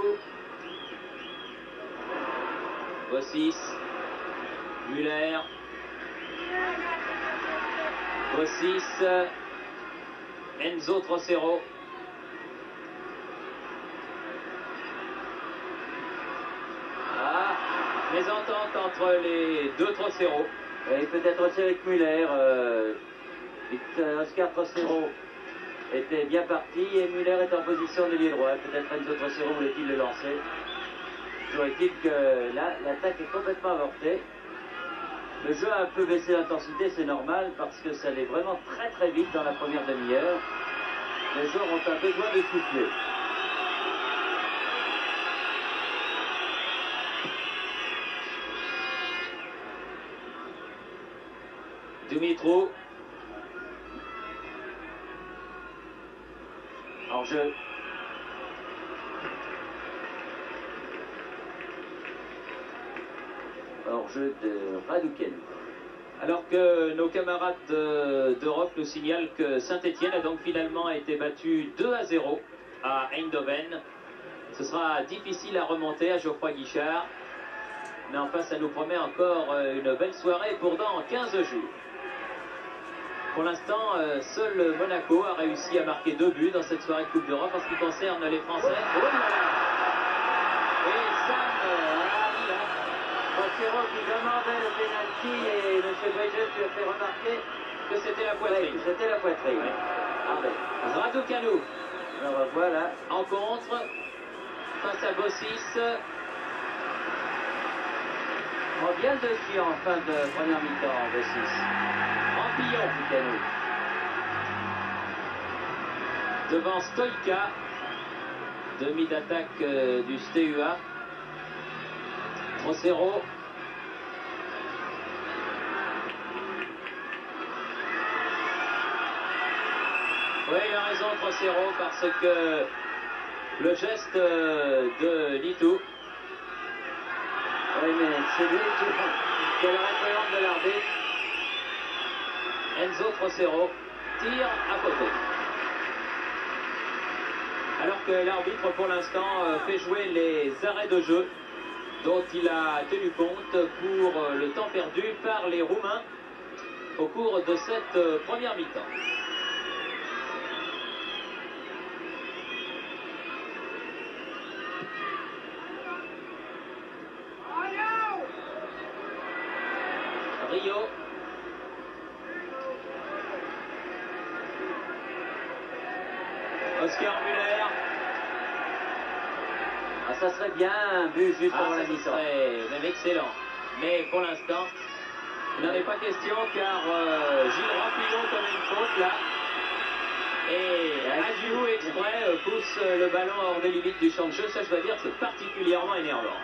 Bossis, Muller, Bossis, Enzo Trocero. Ah, mésentente entre les deux Trocero. Et peut-être aussi avec Muller. Oscar Trocero était bien parti et Muller est en position de l'ailier droit. Peut-être Enzo Trocero voulait-il le lancer. Toujours est-il que là, l'attaque est complètement avortée. Le jeu a un peu baissé l'intensité, c'est normal, parce que ça allait vraiment très très vite dans la première demi-heure. Les joueurs ont un besoin de souffler. Dumitrou. En jeu. Hors-jeu de Raduken. Alors que nos camarades d'Europe nous signalent que Saint-Etienne a donc finalement été battu 2-0 à Eindhoven. Ce sera difficile à remonter à Geoffroy Guichard. Mais enfin, ça nous promet encore une belle soirée pour dans 15 jours. Pour l'instant, seul Monaco a réussi à marquer 2 buts dans cette soirée de Coupe d'Europe en ce qui concerne les Français. Oh là là. Et Sam Trocero qui demandait le pénalty et M. Bridges lui a fait remarquer que c'était la poitrine. Oui, c'était la poitrine. Ouais. Raducanu. Alors voilà. En contre, face à Bossis. On vient dessus en fin de première mi-temps, Bossis. Rampillon. Raducanu. Devant Stoïka. Demi d'attaque du STUA. Trocero. Oui, il a raison Trocero parce que le geste de Nitou. Oui, mais c'est lui qui a la réprimande de l'arbitre. Enzo Trocero tire à côté. Alors que l'arbitre pour l'instant fait jouer les arrêts de jeu dont il a tenu compte pour le temps perdu par les Roumains au cours de cette première mi-temps. Rio. Oscar Muller. Ah, ça serait bien un but juste avant la mi-temps. Ça serait même excellent. Mais pour l'instant, il n'en est pas question car Gilles Rampillon commet une faute là. Et Agiou exprès pousse le ballon hors des limites du champ de jeu. Ça, je dois dire, c'est particulièrement énervant.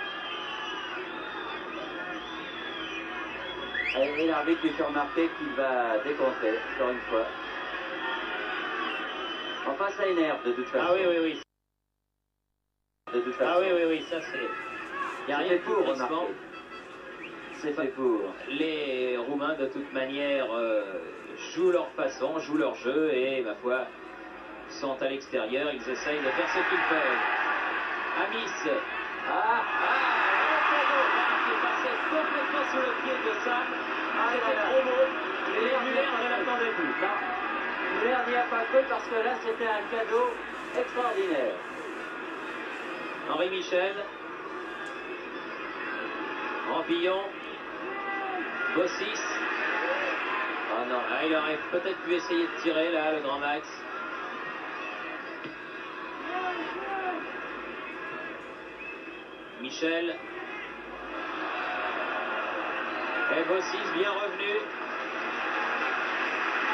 Et l'arbitre lui fait remarquer qu'il va décompter, encore une fois. Enfin, ça énerve de toute façon. Ah oui, oui, oui. De toute façon. Ah oui, oui, oui, ça c'est... Il n'y a rien de pour crispant. remarquer. C'est fait pour. Les Roumains, de toute manière, jouent leur façon, jouent leur jeu et, ma foi, sont à l'extérieur. Ils essayent de faire ce qu'ils peuvent. Amis. cadeau qui est passé complètement sous le pied de Sam. C'était trop beau. Et Muller ne l'attendait plus. Non, Muller n'y a pas cru parce que là c'était un cadeau extraordinaire. Henri Michel. Rampillon. Bossis. Oh non, là, il aurait peut-être pu essayer de tirer là, le grand Max. Michel. Et Bossis bien revenu.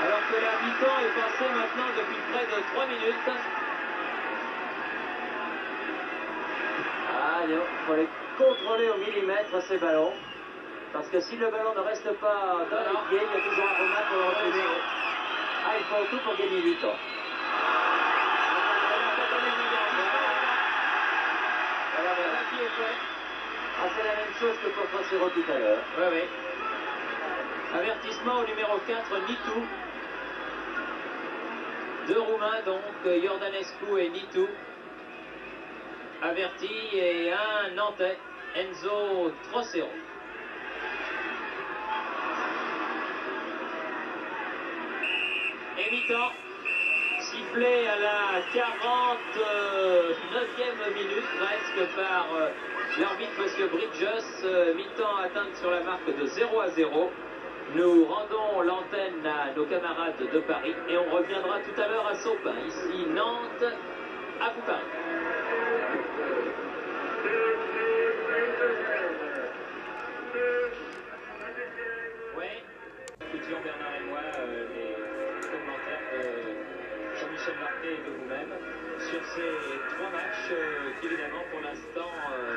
Alors que la mi-temps est passée maintenant depuis près de 3 minutes. Ah, il faut les contrôler au millimètre ces ballons. Parce que si le ballon ne reste pas dans les pieds, il y a toujours un Roumain pour le retenir. Ah, il faut tout pour gagner du temps. Ah, c'est la même chose que pour Trocero tout à l'heure. Oui, oui. Avertissement au numéro 4, Nitou. 2 Roumains donc, Iordanescu et Nitou. Averti et un Nantais, Enzo Trocero. Et mi-temps, sifflé à la 49e minute presque par l'arbitre M. Bridges, mi-temps atteinte sur la marque de 0-0. Nous rendons l'antenne à nos camarades de Paris et on reviendra tout à l'heure à Saupin, ici Nantes, à vous Paris. Oui, écoutions Bernard et moi les commentaires de Jean-Michel Marquet et de vous-même sur ces 3 matchs qui évidemment pour l'instant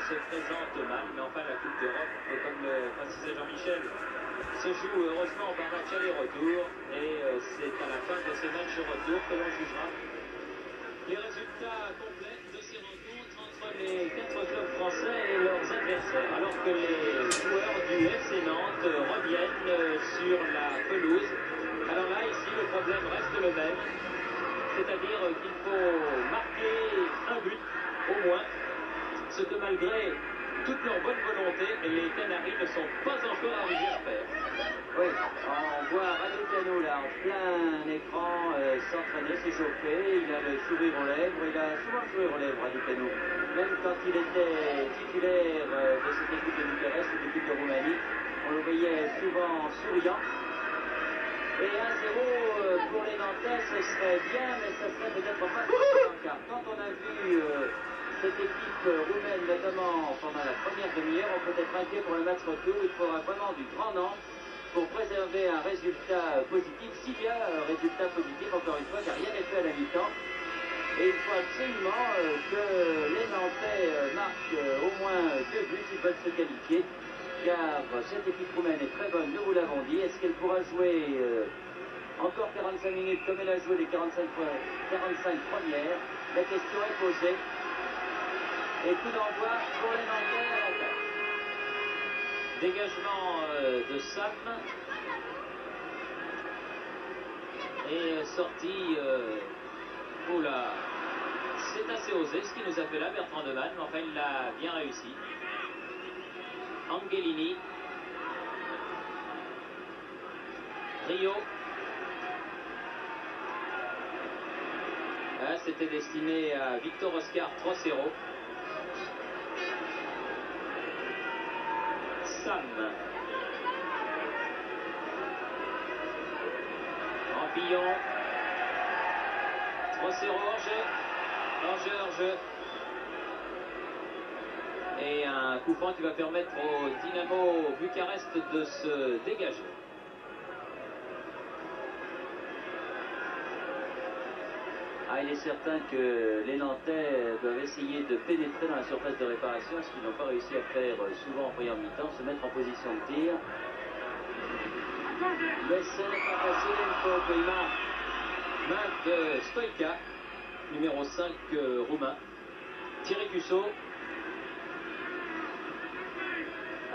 se présentent mal, mais enfin la Coupe d'Europe, comme le précisait Jean-Michel, se joue heureusement par match aller-retour et c'est à la fin de ces matchs retour que l'on jugera les résultats complets de ces rencontres entre les 4 clubs français et leurs adversaires, alors que les joueurs du FC Nantes reviennent sur la pelouse. Alors là, ici, le problème reste le même, c'est-à-dire qu'il faut marquer un but au moins, ce que malgré toute leur bonne volonté, les Canaries ne sont pas encore arrivés à faire. Oui, on voit Raducanu là en plein écran s'entraîner, s'échauffer, il a le sourire aux lèvres, il a souvent le sourire aux lèvres Raducanu. Même quand il était titulaire de cette équipe de Bucarest, de l'équipe de Roumanie, on le voyait souvent souriant. Et 1-0 pour les Nantais, ce serait bien, mais ça serait peut-être pas suffisant, car quand on a vu cette équipe roumaine, notamment pendant la première demi-heure, on peut être inquiet pour le match retour. Il faudra vraiment du grand Nantes pour préserver un résultat positif. S'il y a un résultat positif, encore une fois, car rien n'est fait à la mi-temps. Et il faut absolument que les Nantais marquent au moins 2 buts s'ils veulent se qualifier. Car cette équipe roumaine est très bonne, nous vous l'avons dit. Est-ce qu'elle pourra jouer encore 45 minutes comme elle a joué les 45 premières? La question est posée. Et coup d'envoi pour les Nantais à l'attaque. Dégagement de Sam. Et sortie. Oula. C'est assez osé ce qui nous a fait là, Bertrand Demann, mais enfin il l'a bien réussi. Angelini. Rio. Ah, c'était destiné à Victor Oscar Trocero. Sam. Rampillon. Trocero hors-jeu. Et un coup franc qui va permettre au Dynamo Bucarest de se dégager. Ah, il est certain que les Nantais doivent essayer de pénétrer dans la surface de réparation, ce qu'ils n'ont pas réussi à faire souvent en première mi-temps, se mettre en position de tir. Mais ce n'est pas facile, il faut qu'il marque. Main de Stoïka, numéro 5 roumain. Thierry Cusso.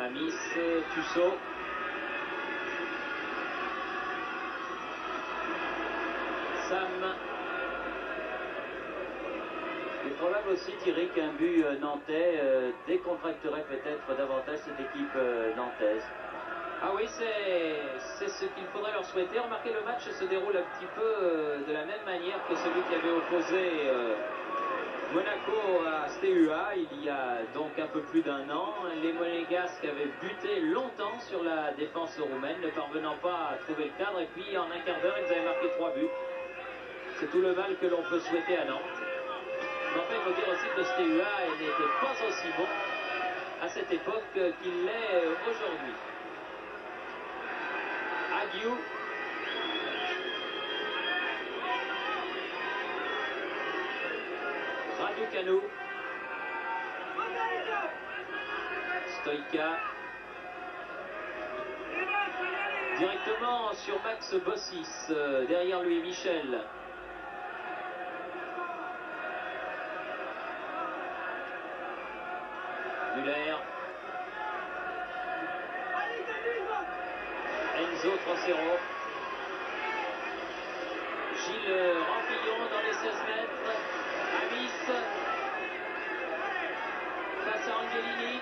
Amis, Cusso. Sam. probable aussi, Thierry, qu'un but nantais décontracterait peut-être davantage cette équipe nantaise. Ah oui, c'est ce qu'il faudrait leur souhaiter. Remarquez, le match se déroule un petit peu de la même manière que celui qui avait opposé Monaco à STUA il y a donc un peu plus d'un an. Les Monégasques avaient buté longtemps sur la défense roumaine, ne parvenant pas à trouver le cadre. Et puis en un quart d'heure, ils avaient marqué 3 buts. C'est tout le mal que l'on peut souhaiter à Nantes. Mais enfin, il faut dire aussi que STUA n'était pas aussi bon à cette époque qu'il l'est aujourd'hui. Aguiou. Raducanu. Stoïka. Directement sur Max Bossis. Derrière lui, Michel. Muller. Enzo Trocero. Gilles Rampillon dans les 16 mètres. Amis. Face à Angelini.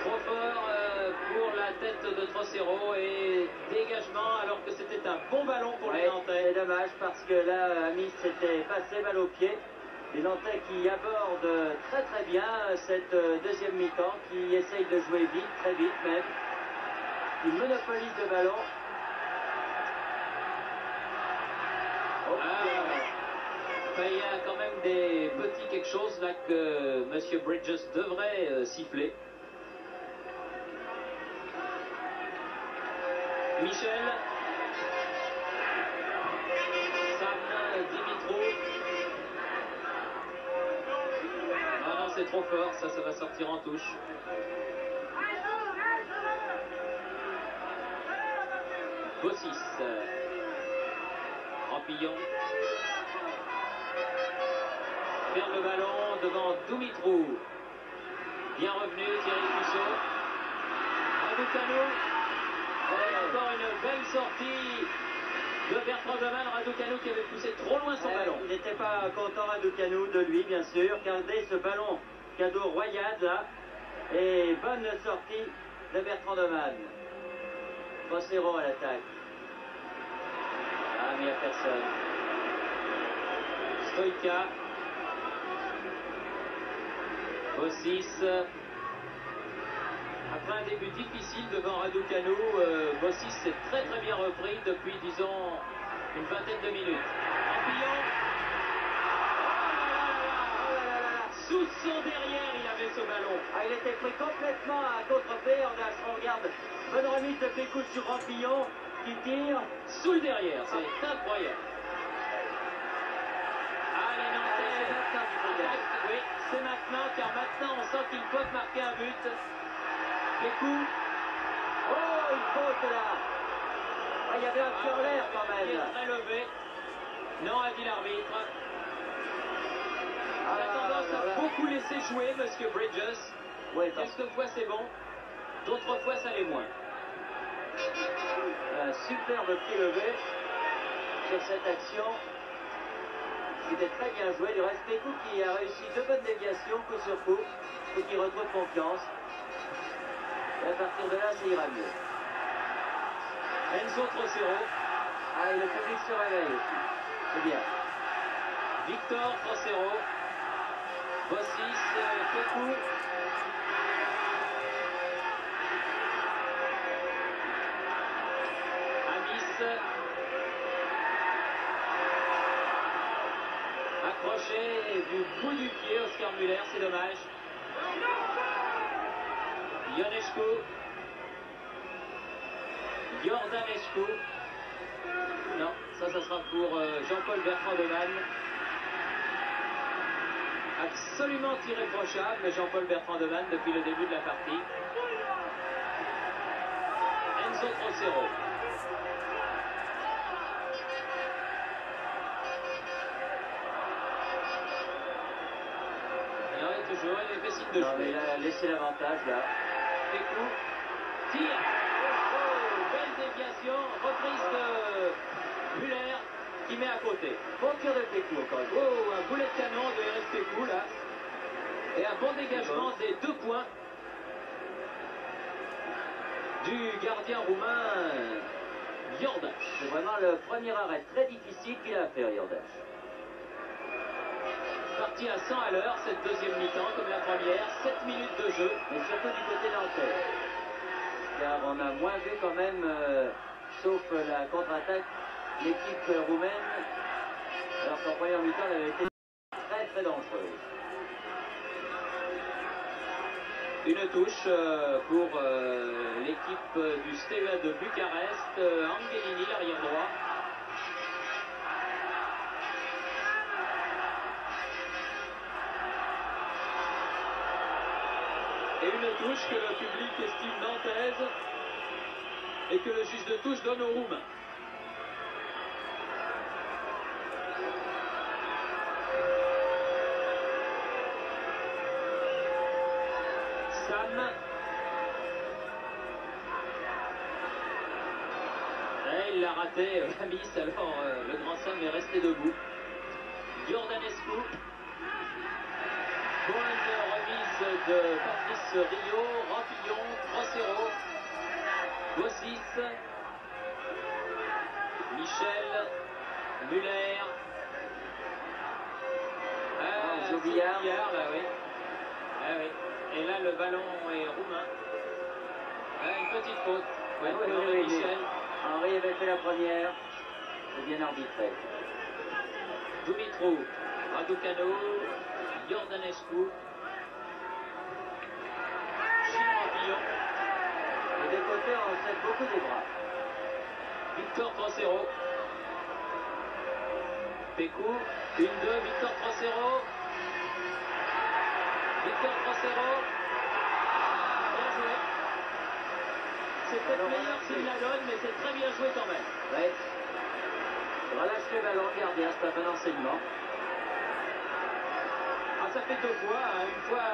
Trop fort pour la tête de Trocero et dégagement alors que c'était un bon ballon pour les Nantais. C'est dommage parce que là, Amis s'était passé mal au pied. Les Nantais qui abordent très très bien cette deuxième mi-temps, qui essayent de jouer vite, très vite même. Ils monopolisent le ballon. Il y a quand même des petits quelque chose là que M. Bridges devrait siffler. Michel. Sam Dimitrou. Ah non, c'est trop fort, ça va sortir en touche. Bossis. Rampillon. Perd le ballon devant Dumitrou. Bien revenu, Thierry Fuchsot. Raducanu. Et encore une belle sortie de Bertrand Demann. Raducanu qui avait poussé trop loin son ballon. Il n'était pas content, Raducanu, de lui, bien sûr. Regardez ce ballon cadeau royal là. Et bonne sortie de Bertrand Demann. Trocero à l'attaque. Ah, mais il n'y a personne. Stoïka. Bossis. Après un début difficile devant Raducanu, Bossis s'est très très bien repris depuis, disons, une vingtaine de minutes. Rampillon. Sous son derrière, il avait ce ballon. Ah, il était pris complètement à contre-pied. On regarde. Bonne remise de Pécou sur Rampillon qui tire. Sous le derrière, c'est incroyable. Ah, les Nantais. Oui, c'est maintenant, car maintenant on sent qu'ils peuvent marquer un but. Pécou. Oh, une faute là. Ah, il y avait un pied en l'air quand même. Il est très levé. Non, a dit l'arbitre. Il a tendance à beaucoup laisser jouer, Monsieur Bridges. Oui, quelquefois c'est bon, d'autres fois ça l'est moins. Un superbe pied levé sur cette action. C'était très bien joué. Du reste, Pécou qui a réussi 2 bonnes déviations, coup sur coup, et qui retrouve confiance. Et à partir de là, ça ira mieux. Enzo Trocero. Ah, et le public se réveille aussi. C'est bien. Victor Trocero. Bossis, Pécou. Amis. Accroché du bout du pied, Oscar Muller, c'est dommage. Ionescu. Jordanescu. Non, ça sera pour Jean-Paul Bertrand Demann. Absolument irréprochable, Jean-Paul Bertrand Demann, depuis le début de la partie. Enzo Trocero. Alors, il est toujours, il fait signe de jouer. Mais il a laissé l'avantage là. Pécou. Tire. Oh, belle déviation. Reprise de Muller. qui met à côté. Bon tir de Pécou encore une fois. Oh, un boulet de canon de RS Pécou là. Et un bon dégagement des 2 points du gardien roumain Iordache. C'est vraiment le premier arrêt très difficile qu'il a à faire, Iordache. Parti à 100 à l'heure cette deuxième mi-temps comme la première, 7 minutes de jeu. Mais surtout du côté nantais. Car on a moins vu quand même, sauf la contre-attaque, l'équipe roumaine. Alors qu'en première mi-temps, elle avait été très très dangereuse. Une touche pour l'équipe du Steaua de Bucarest, Angelini, l'arrière droit. Et une touche que le public estime nantaise et que le juge de touche donne aux Roumains. Sam. Et il l'a raté, la mise, alors le grand Sam est resté debout. Iordanescu. Bonne remise de Patrice Rio, Rampillon, 3-0. Bossis. Michel. Muller. Jobillard. Là, oui. Ah, oui. Et là, le ballon est roumain. Une petite faute. Ouais, Oui. Michel. Henri avait fait la première. C'est bien arbitré. Dumitru, Raducanu, Iordanescu, Gilles Rampillon. Et des côtés, on s'aide beaucoup des bras. Victor 3-0. Pécou, 1-2, Victor 3-0. Victor 3-0. Bien joué. C'est peut-être meilleur s'il la donne, mais c'est très bien joué quand même. Ouais. Relâche le ballon, gardien, c'est un bon enseignement. Ah, ça fait 2 fois, hein. Une fois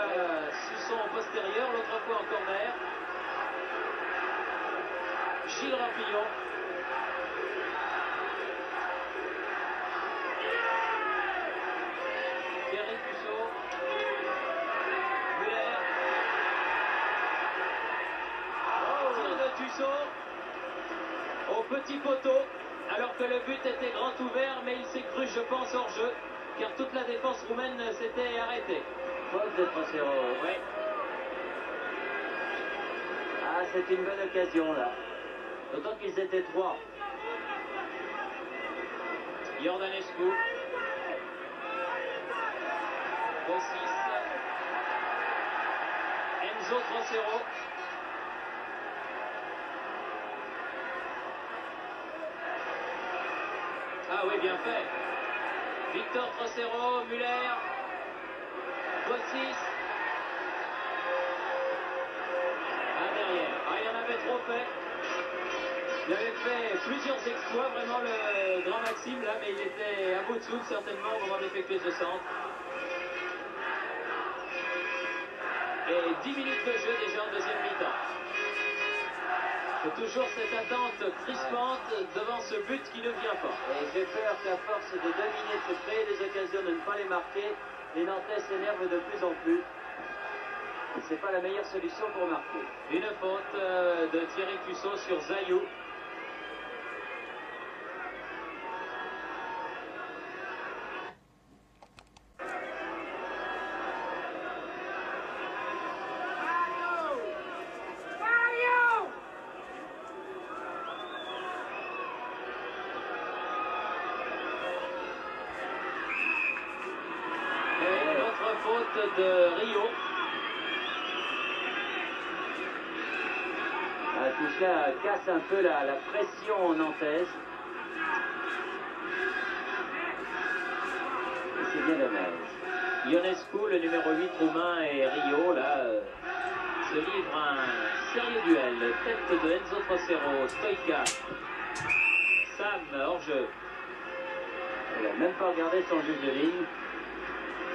sous son postérieur, l'autre fois en corner. Gilles Rampillon. Pierre Cusso. Muller. Tir de Tussaud au petit poteau, alors que le but était grand ouvert, mais il s'est cru, je pense, hors jeu, car toute la défense roumaine s'était arrêtée. Faute de 3-0. Ouais. Ah, c'est une bonne occasion là. D'autant qu'ils étaient 3. Iordanescu. Bossis. Enzo 3-0. Ah oui, bien fait. Victor 3-0, Muller. Bossis. Derrière. Ah, il en avait trop fait. Il avait fait plusieurs exploits, vraiment le grand Maxime là, mais il était à bout de souffle certainement au moment d'effectuer ce centre. Et 10 minutes de jeu déjà en deuxième mi-temps. C'est toujours cette attente crispante devant ce but qui ne vient pas. Et j'ai peur qu'à force de dominer, de se créer des occasions, de ne pas les marquer, les Nantais s'énervent de plus en plus. Et c'est pas la meilleure solution pour marquer. Une faute de Thierry Cusso sur Zayou. Faute de Rio. Tout cela casse un peu la pression nantaise. Et c'est bien dommage. Ionescu, le numéro 8 roumain, et Rio, là, se livrent un sérieux duel. Tête de Enzo Trocero, Stoïka. Sam, hors-jeu. Il n'a même pas regardé son juge de ligne.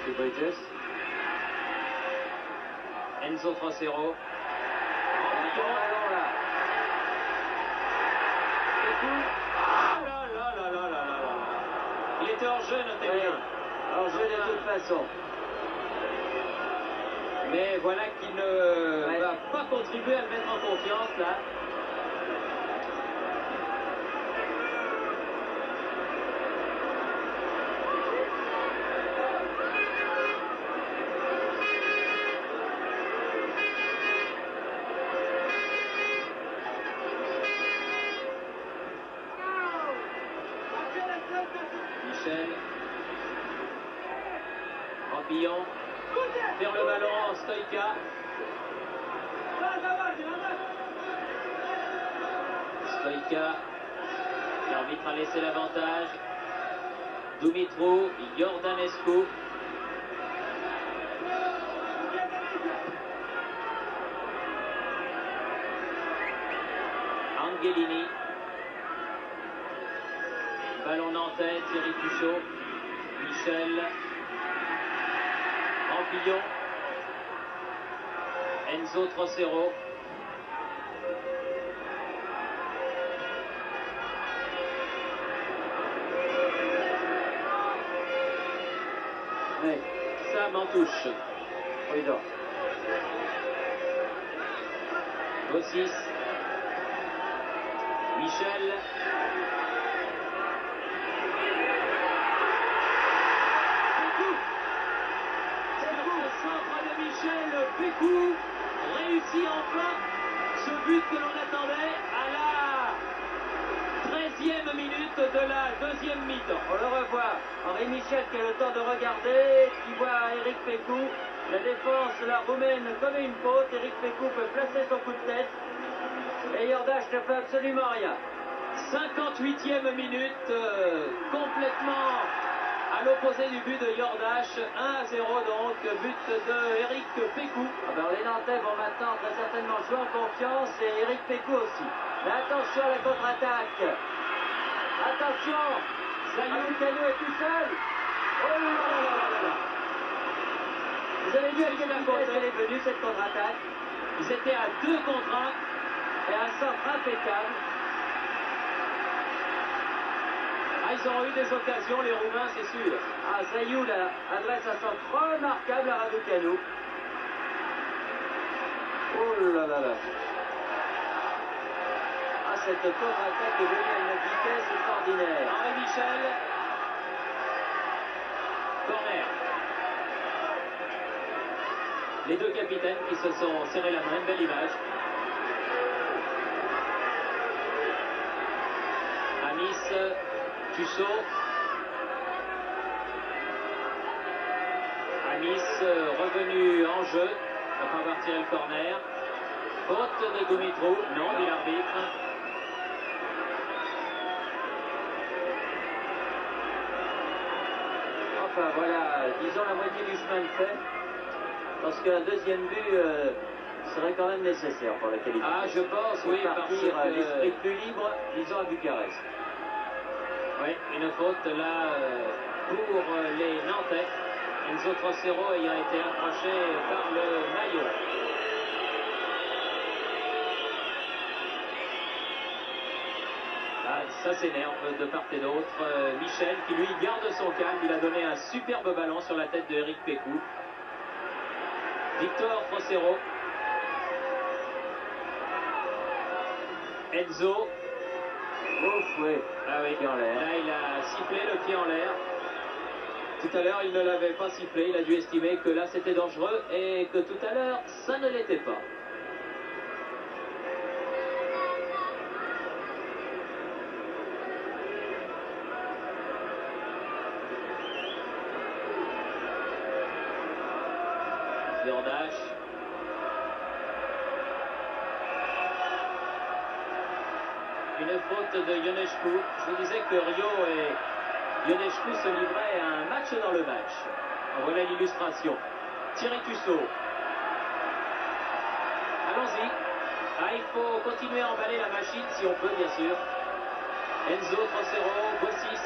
C'est Bridges. Enzo Trocero. Ballon là. C'est tout. Ah là là là là là là là. était hors jeu, notez Oui. bien. Hors jeu de toute façon. Mais voilà qu'il ne va pas contribuer à le mettre en confiance là. Michel. Rampillon. Vers le ballon, Stoïka. Stoïka. L'arbitre a laissé l'avantage. Dumitru, Iordanescu. Angelini. Ballon nantais, Thierry Tuchot. Michel. Rampillon. Enzo Trocero. Oui. Sam en touche. Oui, donc. Bossis. Michel. Pécou réussit enfin ce but que l'on attendait à la 13e minute de la deuxième mi-temps. On le revoit. Henri Michel qui a le temps de regarder, qui voit Eric Pécou. La défense, la roumaine, commet une faute. Eric Pécou peut placer son coup de tête. Et Jordache ne fait absolument rien. 58e minute, complètement à l'opposé du but de Jordache, 1-0 donc, but de Eric Pécou. Alors les Nantais vont maintenant très certainement jouer en confiance et Eric Pécou aussi. Mais attention à la contre-attaque. Attention, Raducanu est tout seul. Oh là là là là là. Vous avez vu à quelle vitesse elle est venue cette contre-attaque? Ils étaient à 2 contre 1 et un centre impeccable. Ah, ils ont eu des occasions, les Roumains, c'est sûr. Ah, Zayou là, adresse un centre remarquable à Raducanu. Oh là là là. Ah, cette contre-attaque est venue à une vitesse extraordinaire. Henri Michel. Corner. Les deux capitaines qui se sont serrés la main, belle image. Amis, Tussauds. Amis revenu en jeu après avoir tiré le corner. Faute de Dumitru, non, dit l'arbitre. Enfin voilà, disons la moitié du chemin de fait. Parce qu'un deuxième but serait quand même nécessaire pour la qualité. Ah, je pense, oui, parce que l'esprit plus libre, disons à Bucarest. Oui, une faute là pour les Nantais. Enzo Trocero ayant été accroché par le maillot. Ah, ça s'énerve de part et d'autre. Michel qui lui garde son calme. Il a donné un superbe ballon sur la tête de Eric Pécou. Victor Trocero. Enzo. Ouf, oui. Ah oui, pied en l'air. Là, il a sifflé le pied en l'air. Tout à l'heure, il ne l'avait pas sifflé. Il a dû estimer que là, c'était dangereux et que tout à l'heure, ça ne l'était pas. Jordache. Une faute de Ionescu. Je vous disais que Rio et Ionescu se livraient à un match dans le match. Voilà l'illustration. Thierry Tussauds. Allons-y. Ah, il faut continuer à emballer la machine si on peut, bien sûr. Enzo Trocero, Bossis.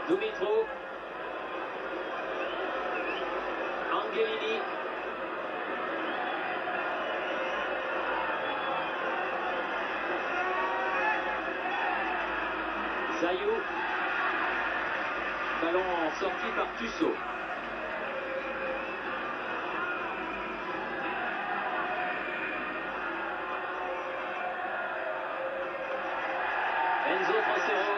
Dumitru. Angelini. Zayou. Ballon sorti par Tussaud. Enzo Trocero.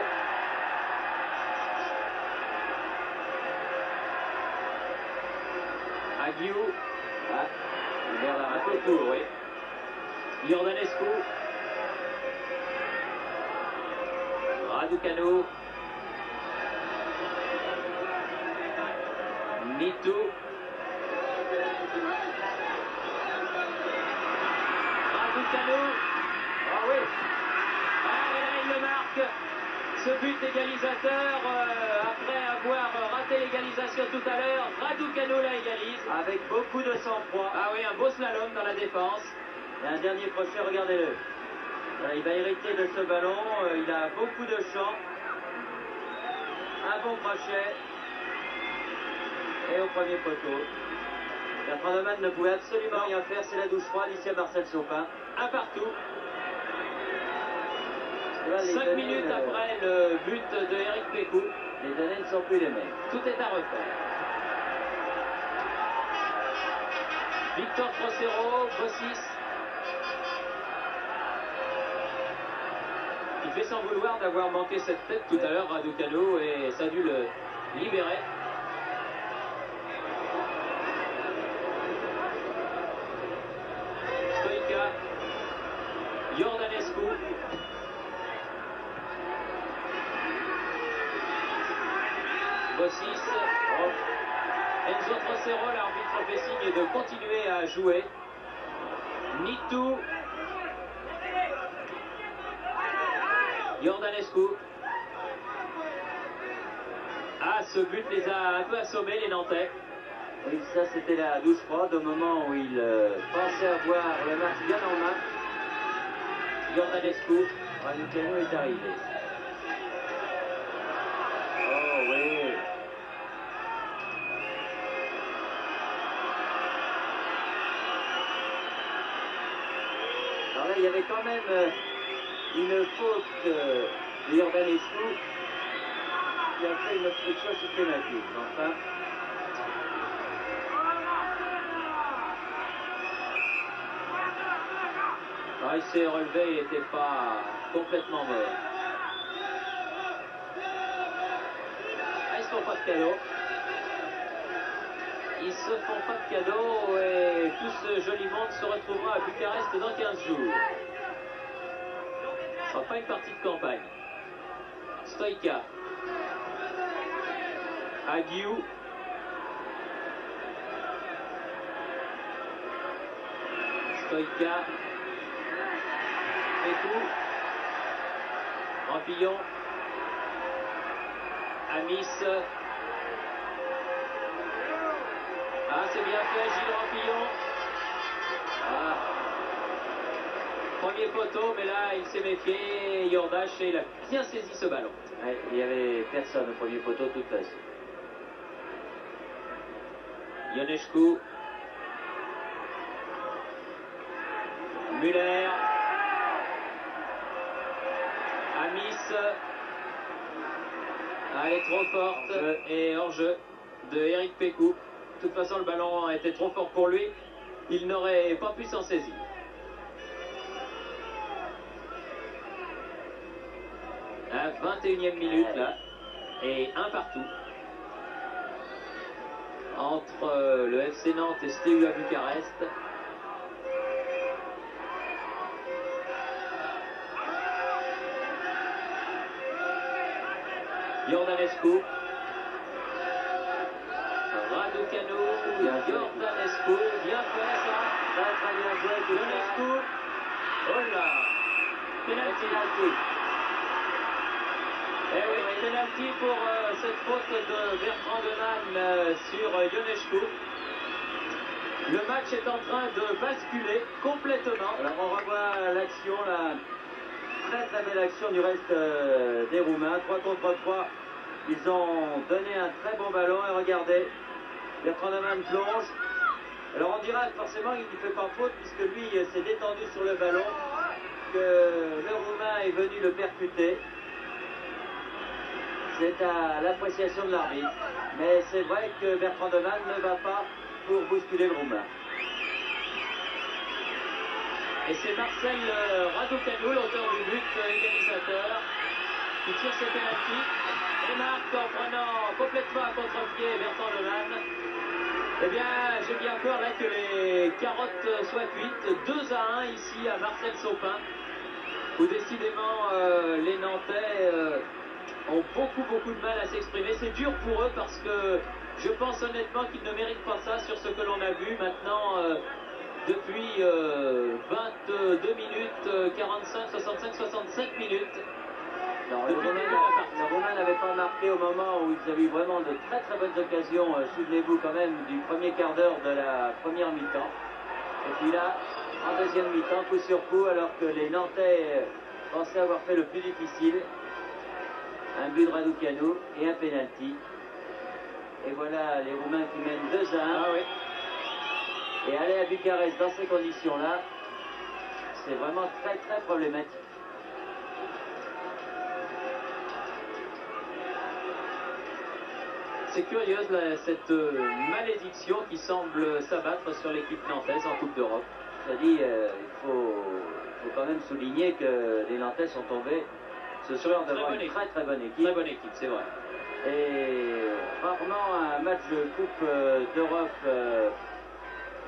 Aguiou. Ah, vers la Un peu court, oui. Iordanescu. Raducanu. Nitu. Raducanu. Ah oui. Ah, et là, il le marque. Ce but égalisateur, après avoir raté l'égalisation tout à l'heure, Raducanu la égalise. avec beaucoup de sang-froid. Ah oui, un beau slalom dans la défense. Et un dernier crochet, regardez-le. Il va hériter de ce ballon, il a beaucoup de champ. Un bon crochet. Et au premier poteau. Bertrand Neumann ne pouvait absolument rien faire, c'est la douche froide ici à Marcel Chopin. Un partout. Là, les 5 données, minutes après le but de Eric Pécou. Les données ne sont plus les mêmes. Tout est à refaire. Victor Trocero, Bossis. Il fait sans vouloir d'avoir manqué cette tête tout à l'heure, Raducanu, et ça a dû le libérer. Stoïka. Iordanescu. Bossis. Enzo Trocero, l'arbitre fait signe de continuer à jouer. Nitu. Iordanescu. Ah, ce but les a un peu assommés, les Nantais. Oui, ça c'était la douche froide au moment où il pensait avoir le match bien en main. Iordanescu. Raducanu est arrivé. Oh oui. Alors là, il y avait quand même une faute de Iordanescu qui a fait une obstruction systématique. Enfin, Ah, il s'est relevé, il n'était pas complètement mort. Ah, ils se font pas de cadeau. Ils se font pas de cadeau et tout ce joli monde se retrouvera à Bucarest dans 15 jours. Ce sera pas une partie de campagne. Stoïka. Aguiou. Stoïka. Pécou. Rampillon. Amis. Ah, c'est bien fait, Gilles Rampillon. Ah. Premier poteau, mais là, il s'est méfié. Yordache, et il a bien saisi ce ballon. ouais, il n'y avait personne au premier poteau de toute façon. Ionescu. Muller. Amis. Elle est trop forte et hors jeu de Eric Pécou. De toute façon, le ballon était trop fort pour lui. Il n'aurait pas pu s'en saisir. À 21e minute là. Et un partout. Entre le FC Nantes et STU à Bucarest. Iordanescu. Raducanu. Iordanescu. Bien fait ça. Très bien joué, Ionescu. Oh là. Penalty. Eh oui, penalty pour cette faute de Bertrand Neumann sur Ionescu. Le match est en train de basculer complètement. Alors on revoit l'action, la très très belle action du reste des Roumains. 3 contre 3, ils ont donné un très bon ballon et regardez, Bertrand Neumann plonge. Alors on dira forcément qu'il ne fait pas faute puisque lui s'est détendu sur le ballon, que le Roumain est venu le percuter. C'est à l'appréciation de l'arbitre. Mais c'est vrai que Bertrand Demanne ne va pas pour bousculer le Roumain. Et c'est Marcel Raducanu, l'auteur du but égalisateur, qui tire ses pénaltys et marque en prenant complètement à contre-pied Bertrand Demanne. Eh bien, j'ai bien peur là que les carottes soient cuites. 2-1 ici à Marcel Sopin, où décidément les Nantais ont beaucoup de mal à s'exprimer. C'est dur pour eux parce que je pense honnêtement qu'ils ne méritent pas ça sur ce que l'on a vu maintenant depuis 22 minutes, 45, 65, 67 minutes. Non, le Roumain n'avait pas marqué au moment où ils avaient eu vraiment de très bonnes occasions. Souvenez-vous quand même du premier quart d'heure de la première mi-temps. Et puis là, en deuxième mi-temps, coup sur coup, alors que les Nantais pensaient avoir fait le plus difficile. Un but de Raducanu et un penalty. Et voilà les Roumains qui mènent 2-1. Ah oui. Et aller à Bucarest dans ces conditions-là, c'est vraiment très problématique. C'est curieuse là, cette malédiction qui semble s'abattre sur l'équipe nantaise en Coupe d'Europe. Ça dit, il faut quand même souligner que les Nantais sont tombés ce soir devant une très bonne équipe. Très bonne équipe, c'est vrai. Et rarement un match de Coupe d'Europe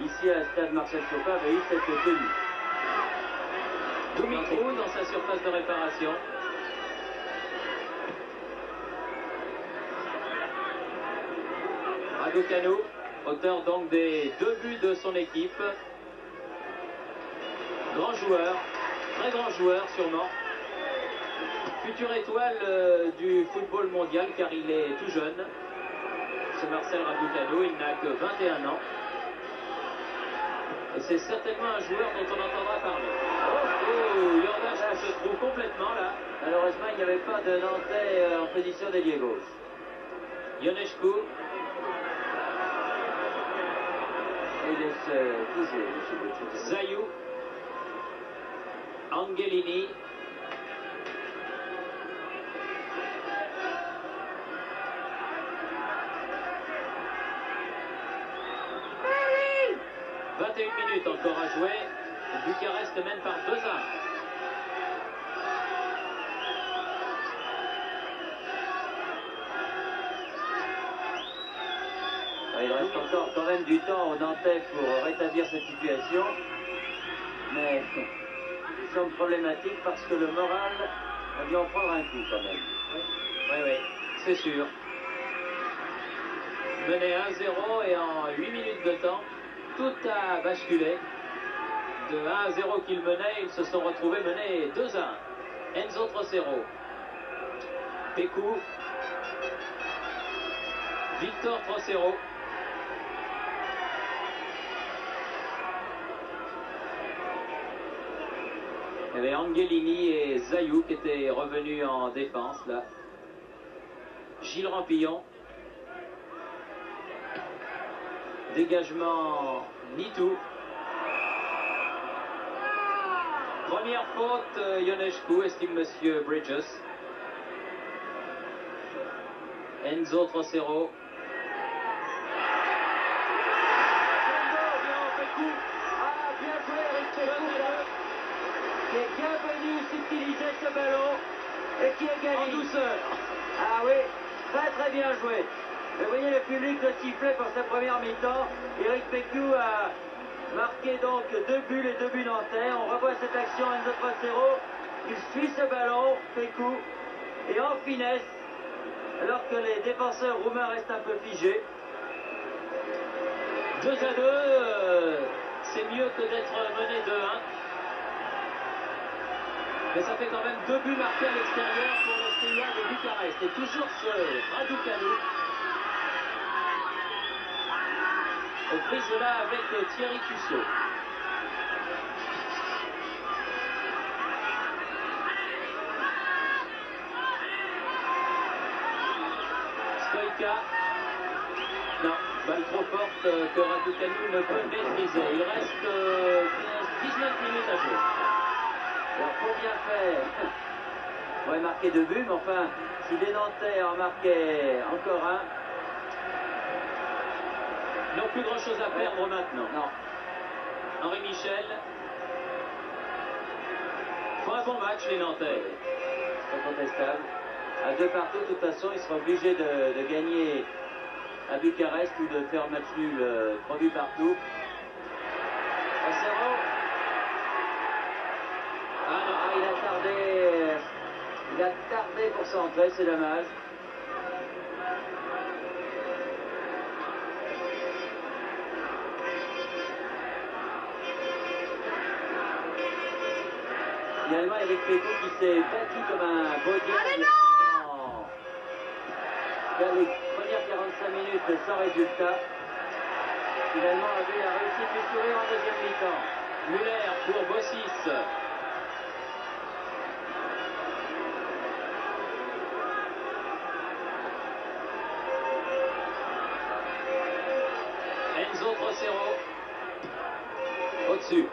ici à la stade Marcel Sopin avait eu cette tenue. Dumitrou dans sa surface de réparation. Raducanu, auteur donc des 2 buts de son équipe. Grand joueur, très grand joueur sûrement. Future étoile du football mondial car il est tout jeune. Ce Marcel Raducanu, il n'a que 21 ans. Et c'est certainement un joueur dont on entendra parler. Oh, Jordan se trouve complètement là. Malheureusement, il n'y avait pas de Nantais en position d'ailier gauche. Ionescu. Il laisse toujours Zayou. Angelini. Minutes encore à jouer. Bucarest mène par 2-1. Il reste encore quand même du temps aux Nantais pour rétablir cette situation. Mais il semble problématique parce que le moral a dû en prendre un coup quand même. Oui, c'est sûr. Mené 1-0 et en 8 minutes de temps, tout a basculé. De 1-0 qu'ils menaient, ils se sont retrouvés menés 2-1. Enzo Trocero. Pécou. Victor Trocero. Il y avait Angelini et Zayou qui étaient revenus en défense là. Gilles Rampillon. Dégagement Nitou. Première faute Ionescu, estime Monsieur Bridges. Enzo Trocero. Bien joué Eric Pécou, qui est bien venu s'utiliser ce ballon et qui égalise. En douceur. Ah oui, très bien joué. Vous voyez le public le sifflet pour sa première mi-temps. Eric Pécou a marqué donc 2 buts, les 2 buts nantais. On revoit cette action Enzo Trocero. Il suit ce ballon, Pécou, et en finesse, alors que les défenseurs roumains restent un peu figés. 2-2, c'est mieux que d'être mené 2-1. Mais ça fait quand même 2 buts marqués à l'extérieur pour le Steaua de Bucarest. Et toujours ce Raducanu. Aux prises là avec Thierry Cussot. Stoïka. Non, balle trop forte que Raducanu ne peut maîtriser. Il reste 19 minutes à jouer. Alors pour bien faire, pourrait marquer 2 buts, mais enfin, si les Nantais en marquaient encore un... Ils n'ont plus grand chose à perdre maintenant. Non. Henri Michel. Font un bon match les Nantais. C'est incontestable. À 2 partout, de toute façon, ils seront obligés de gagner à Bucarest ou de faire match nul 3 buts partout. 1-0. Il a tardé pour s'entrer, c'est dommage. Finalement, Eric Péco qui s'est battu comme un beau diable dans les premières 45 minutes sans résultat. Finalement, a réussi à sourire en deuxième mi-temps. Muller pour Bossis. Enzo Trocero. Au-dessus.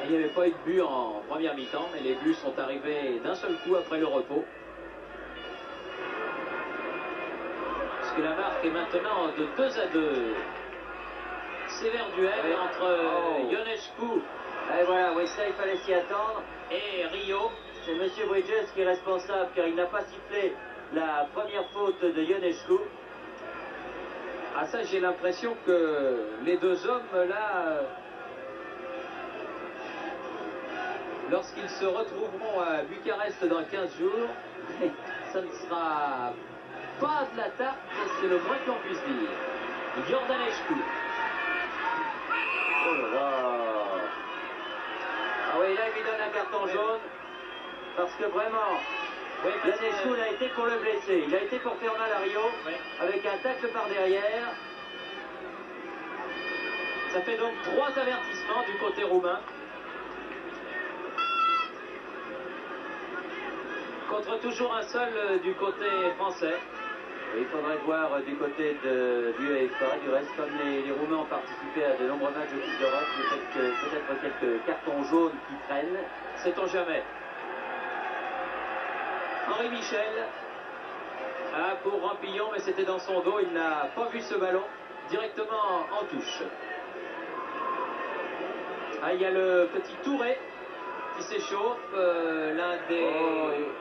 Il n'y avait pas eu de but en première mi-temps, mais les buts sont arrivés d'un seul coup après le repos. Parce que la marque est maintenant de 2-2. Sévère duel entre Ionescu. Et voilà, oui, ça il fallait s'y attendre. Et Rio. C'est M. Bridges qui est responsable car il n'a pas sifflé la première faute de Ionescu. Ah ça, j'ai l'impression que les deux hommes là... Lorsqu'ils se retrouveront à Bucarest dans 15 jours, ça ne sera pas de la tarte, c'est le moins qu'on puisse dire. Jordanescu. Oh là là. Ah oui, là il lui donne un carton jaune. Parce que vraiment, Jordanescu n'a été pour le blesser. Il a été pour faire mal à Rio, avec un tacle par derrière. Ça fait donc 3 avertissements du côté roumain. Contre toujours un seul du côté français. Et il faudrait voir du côté du UEFA. Du reste, comme les Roumains ont participé à de nombreux matchs de Coupe d'Europe, peut-être quelques cartons jaunes qui traînent. Sait-on jamais. Henri Michel. Ah, pour Rampillon, mais c'était dans son dos. Il n'a pas vu ce ballon directement en touche. Ah, il y a le petit Touré qui s'échauffe, l'un des...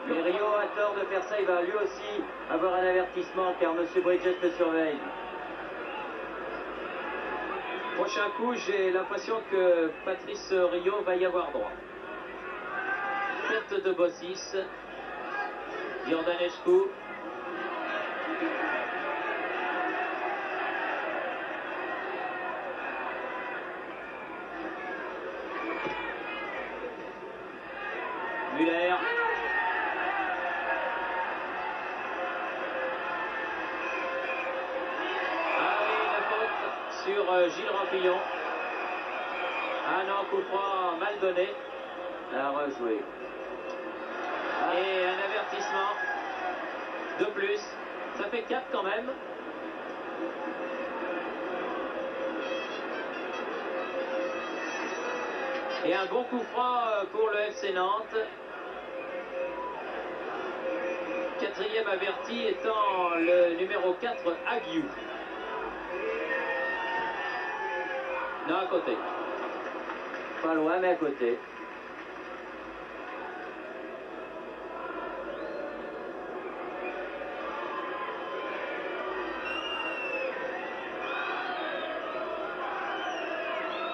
Mais Rio a tort de faire ça, il va lui aussi avoir un avertissement car M. Bridges le surveille. Prochain coup, j'ai l'impression que Patrice Rio va y avoir droit. Tête de Bossis. Jordanescu. Muller. Ah oui, une faute sur Gilles Rampillon. Ah non, coup franc mal donné. À rejouer. Et un avertissement de plus. Ça fait 4 quand même. Et un bon coup franc pour le FC Nantes. 4e averti étant le numéro 4, Aguiou. Non, à côté. Pas loin, mais à côté.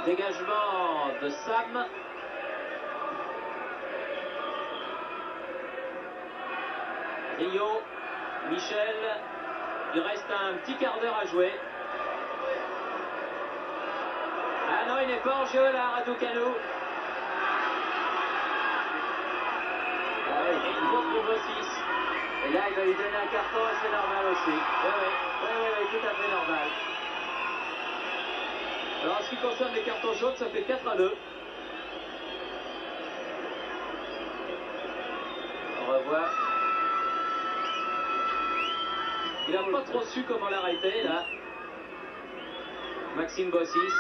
Dégagement de Sam. Rio, Michel, il reste un petit quart d'heure à jouer. Ah non, il n'est pas en jeu là, Raducanu. Et une faute pour Bossis. Et là, il va lui donner un carton et c'est normal aussi. Oui, tout à fait normal. Alors, en ce qui concerne les cartons jaunes, ça fait 4-2. On revoit. Il n'a pas trop su comment l'arrêter, là. Maxime Bossis.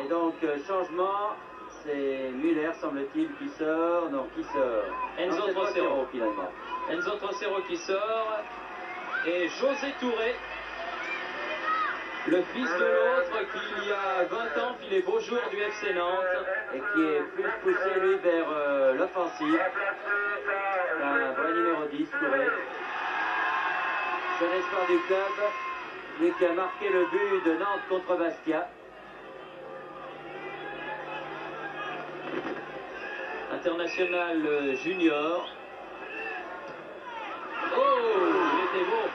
Et donc, changement, c'est Muller, semble-t-il, qui sort. Non, qui sort Enzo Trocero, finalement. Enzo Trocero qui sort. Et José Touré, le fils de l'autre qui, il y a 20 ans, fit les beaux jours du FC Nantes. Et qui est plus poussé, lui, vers l'offensive. Un vrai numéro 10, Touré. C'est l'espoir du club. Lui qui a marqué le but de Nantes contre Bastia. International junior. Oh, il était beau.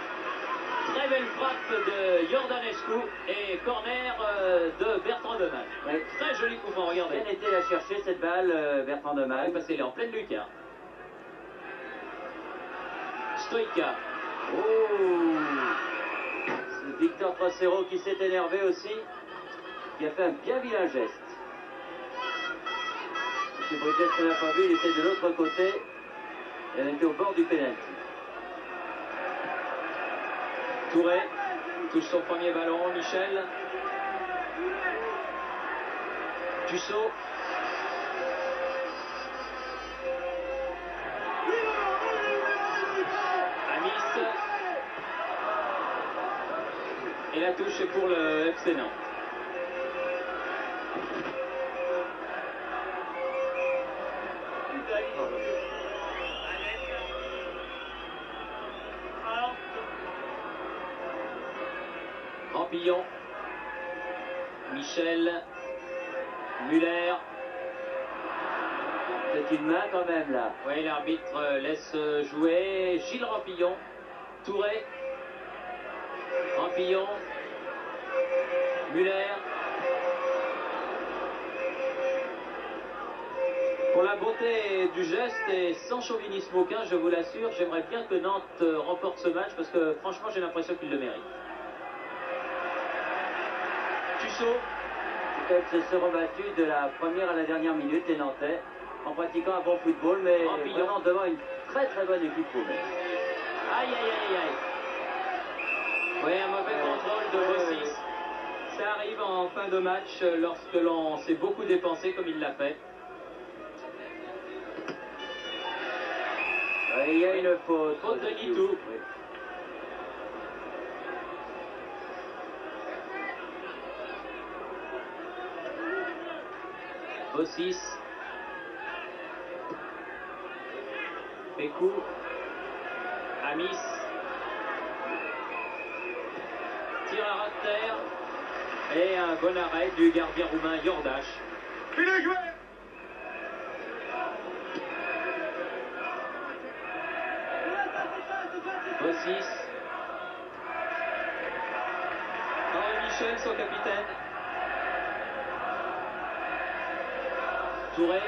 Très belle frappe de Jordanescu et corner de Bertrand Demal. Ouais. Très joli coup franc, regardez. Bien été la chercher cette balle, Bertrand Demal. Parce qu'il est en pleine lucarne. Stoïka. Oh, c'est Victor Trocero qui s'est énervé aussi, qui a fait un bien vilain geste. M. Bridges ne l'a pas vu, il était de l'autre côté, et on était au bord du pénalty. Touré touche son premier ballon, Michel. Tussaud. Amis. Et la touche est pour le FC Nantes. Rampillon, Michel, Muller. C'est une main quand même là. Oui, l'arbitre laisse jouer. Gilles Rampillon, Touré, Rampillon, Muller. Pour la beauté du geste et sans chauvinisme aucun, je vous l'assure, j'aimerais bien que Nantes remporte ce match parce que franchement j'ai l'impression qu'il le mérite. Tussaud. Peut-être se sont rebattus de la première à la dernière minute les Nantais en pratiquant un bon football, mais Rampillon. vraiment devant une très très bonne équipe roumaine. Aïe aïe aïe aïe. Oui, un mauvais contrôle de Bossis. Ça arrive en fin de match lorsque l'on s'est beaucoup dépensé comme il l'a fait. Il y a une faute. Faute de Guitou. Oui. Bossis. Pécou. Amis. Tir à ras de terre. Et un bon arrêt du gardien roumain Jordache. Bien joué. Bossis. Henri Michel, son capitaine. Touré.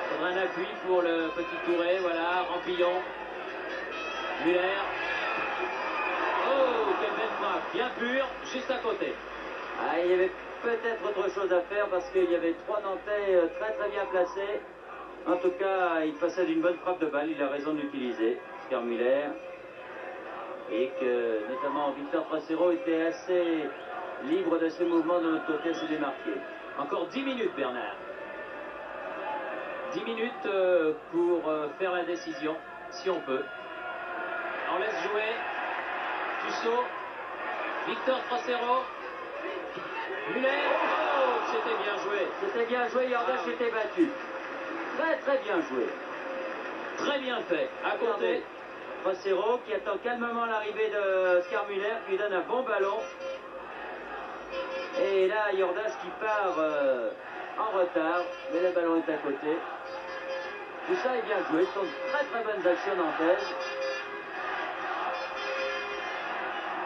Faudra un appui pour le petit Touré, voilà, Rampillon. Muller. Oh, quelle belle frappe, bien pure, juste à côté. Ah, il y avait peut-être autre chose à faire parce qu'il y avait trois Nantais très très bien placés. En tout cas, il passait d'une bonne frappe de balle, il a raison de l'utiliser, Oscar Muller. Et que notamment Victor Trocero était assez libre de ses mouvements de l'autre côté à se démarquer. Encore 10 minutes, Bernard. 10 minutes pour faire la décision, si on peut. On laisse jouer Tussaud, Victor Trocero, Muller. Oh, c'était bien joué. C'était bien joué, Jordache était battu. Très très bien joué. Très bien fait. À côté. Trocero qui attend calmement l'arrivée de Oscar Muller, qui lui donne un bon ballon. Et là, Jordache qui part en retard, mais le ballon est à côté. Tout ça est bien joué, ce sont de très très bonnes actions nantaises.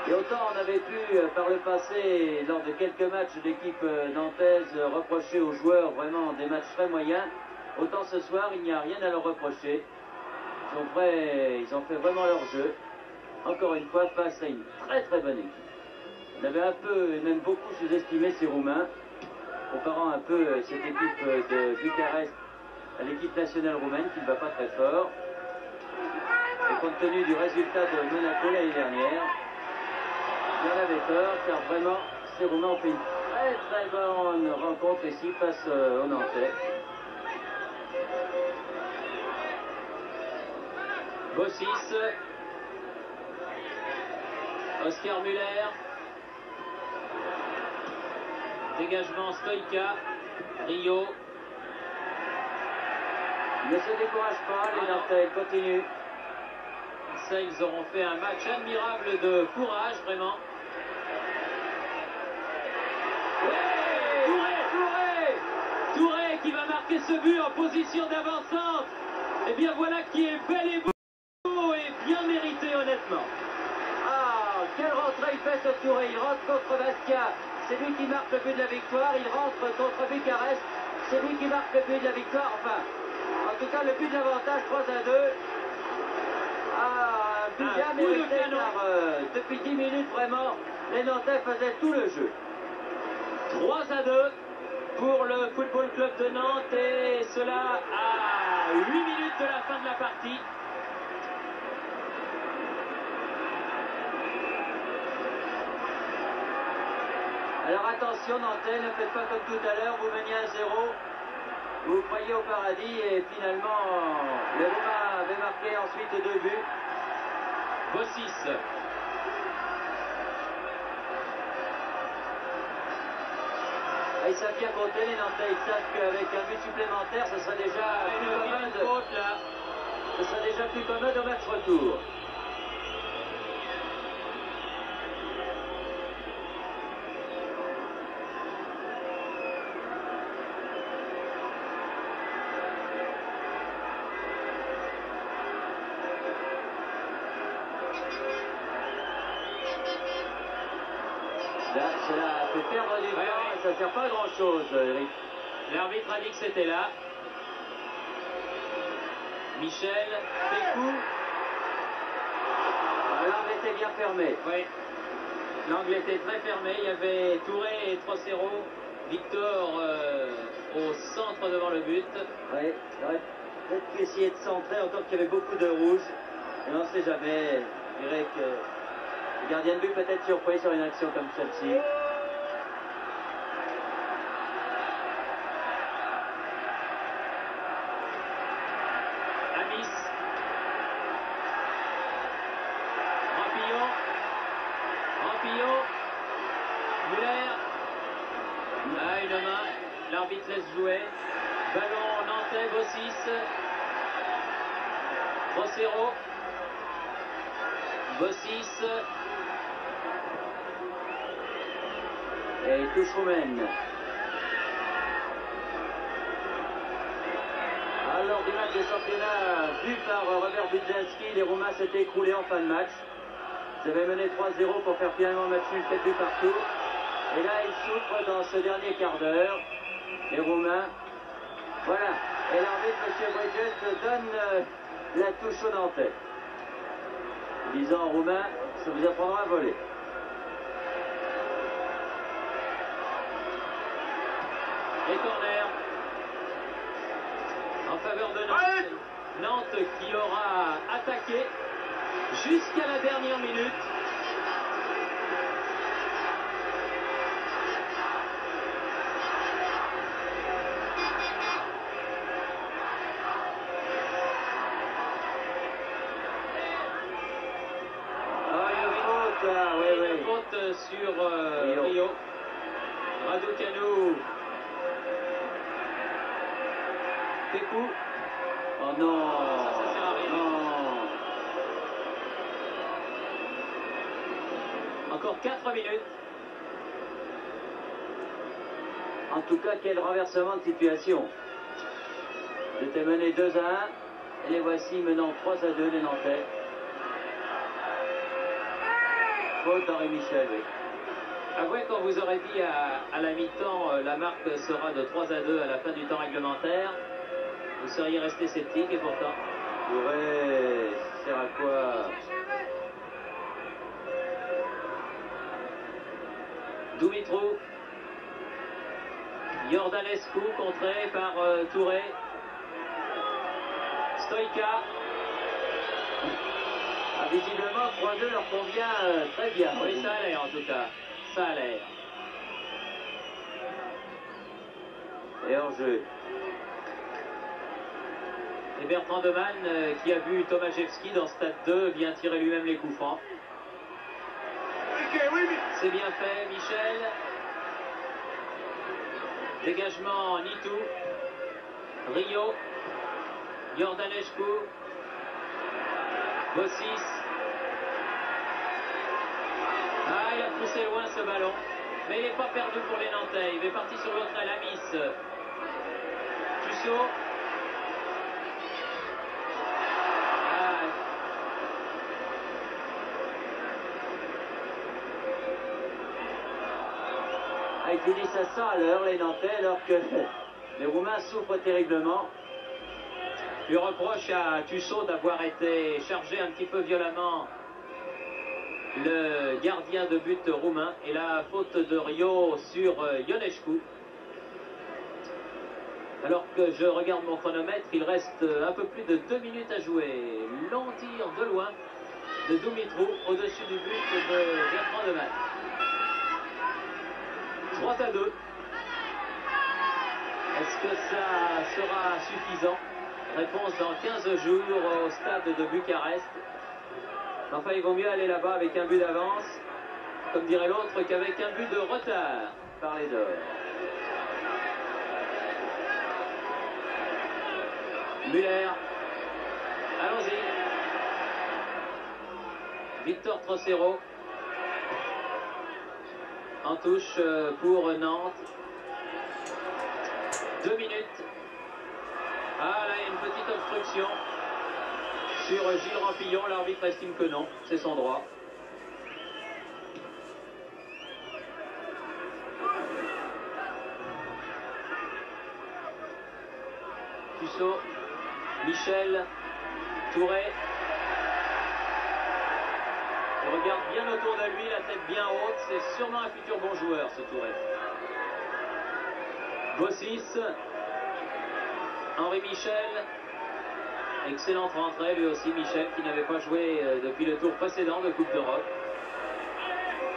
Et autant on avait pu, par le passé, lors de quelques matchs d'équipe nantaise, reprocher aux joueurs vraiment des matchs très moyens, autant ce soir, il n'y a rien à leur reprocher. Ils ont fait vraiment leur jeu, encore une fois, face à une très très bonne équipe. On avait un peu, et même beaucoup sous-estimé ces Roumains, comparant un peu cette équipe de Bucarest à l'équipe nationale roumaine qui ne va pas très fort. Et compte tenu du résultat de Monaco l'année dernière, Bien avait tort, car vraiment, ces Roumains ont fait une très bonne rencontre ici face aux Nantais. Bossis. Oscar Muller. Dégagement Stoïka. Rio. Ne se décourage pas, les Nantais continuent. Ça, ils auront fait un match admirable de courage, vraiment. Touré qui va marquer ce but en position d'avant-centre. Et bien voilà qui est bel et beau et bien mérité, honnêtement. Ah, quelle rentrée il fait ce Touré. Il rentre contre Bastia. C'est lui qui marque le but de la victoire. Il rentre contre Bucarest. C'est lui qui marque le but de la victoire. Enfin, en tout cas, le but de l'avantage, 3-2. Ah, but bien mérité, car depuis 10 minutes, vraiment, les Nantais faisaient tout le jeu. 3-2 pour le Football Club de Nantes, et cela à 8 minutes de la fin de la partie. Alors attention, Nantais, ne faites pas comme tout à l'heure, vous meniez 1-0, vous croyez au paradis, et finalement, les Roumains avaient marqué ensuite 2 buts. Bossis. Ils savent bien compter, les Nantais. Ils savent qu'avec un but supplémentaire, ce serait déjà plus commode. Ce serait déjà plus commode au match retour. Là, cela fait perdre du temps et ça ne sert pas à grand chose, Eric. L'arbitre a dit que c'était là. Michel, Pécou. L'angle était bien fermé. Oui, l'angle était très fermé. Il y avait Touré et Trocero. Victor au centre devant le but. Oui, il aurait peut-être pu essayer de centrer, encore qu'il y avait beaucoup de rouge. Et on ne sait jamais, Eric. Le gardien de but peut être surpris sur une action comme celle-ci. Amis. Rampillon. Muller. Ah, une main. L'arbitre laisse jouer. Ballon nantais, Bossis. Trocero. Bossis. Et touche roumaine. Alors du match de championnat vu par Robert Budzinski, les Roumains s'étaient écroulés en fin de match. Ils avaient mené 3-0 pour faire finalement match nul 4 buts partout. Et là, ils souffrent dans ce dernier quart d'heure. Les Roumains. Voilà. Et l'arbitre, M. Bridges, donne la touche aux Nantais. Disant aux Roumains, ça vous apprendra à voler. Et corner en faveur de Nantes. Nantes qui aura attaqué jusqu'à la dernière minute. Une faute sur Rio. Raducanu. Pécou. Oh non, Ça sert à rien. non. Encore 4 minutes. En tout cas, quel renversement de situation. Ils étaient menés 2-1 et les voici menant 3-2 les Nantais. Faute d'Henri Michel, oui. Avouez qu'on vous aurait dit à la mi-temps, la marque sera de 3-2 à la fin du temps réglementaire. Vous seriez resté sceptique et pourtant. Ouais, ça sert à quoi? Dumitrou. Jordanescu contré par Touré. Stoïka. visiblement, 3-2 leur convient très bien. Oui, ça a l'air en tout cas. Ça a l'air. Et en jeu. Et Bertrand Demann, qui a vu Tomaszewski dans Stade 2, vient tirer lui-même les coups francs. C'est bien fait, Michel. Dégagement Nitou. Rio. Jordanescu. Bossis. Ah, il a poussé loin ce ballon. Mais il n'est pas perdu pour les Nantais. Il est parti sur l'autre aile, Amis. Tussaud. Ils finissent à 100 à l'heure, les Nantais, alors que les Roumains souffrent terriblement. Lui reproche à Tussaud d'avoir été chargé un petit peu violemment le gardien de but roumain. Et la faute de Rio sur Ionescu. Alors que je regarde mon chronomètre, il reste un peu plus de 2 minutes à jouer. Long tir de loin de Dumitrou au-dessus du but de Bertrand Demann. 3-2. Est-ce que ça sera suffisant? Réponse dans 15 jours au stade de Bucarest. Enfin, il vaut mieux aller là-bas avec un but d'avance, comme dirait l'autre, qu'avec un but de retard. Parlez d'or. Muller. Allons-y. Victor Trocero. En touche pour Nantes. 2 minutes. Ah là, il y a une petite obstruction sur Gilles Rampillon. L'arbitre estime que non, c'est son droit. Tussaud, Michel, Touré. Il regarde bien autour de lui, la tête bien haute. C'est sûrement un futur bon joueur, ce Touré. Bossis. Henri Michel. Excellente rentrée, lui aussi, Michel, qui n'avait pas joué depuis le tour précédent de Coupe d'Europe.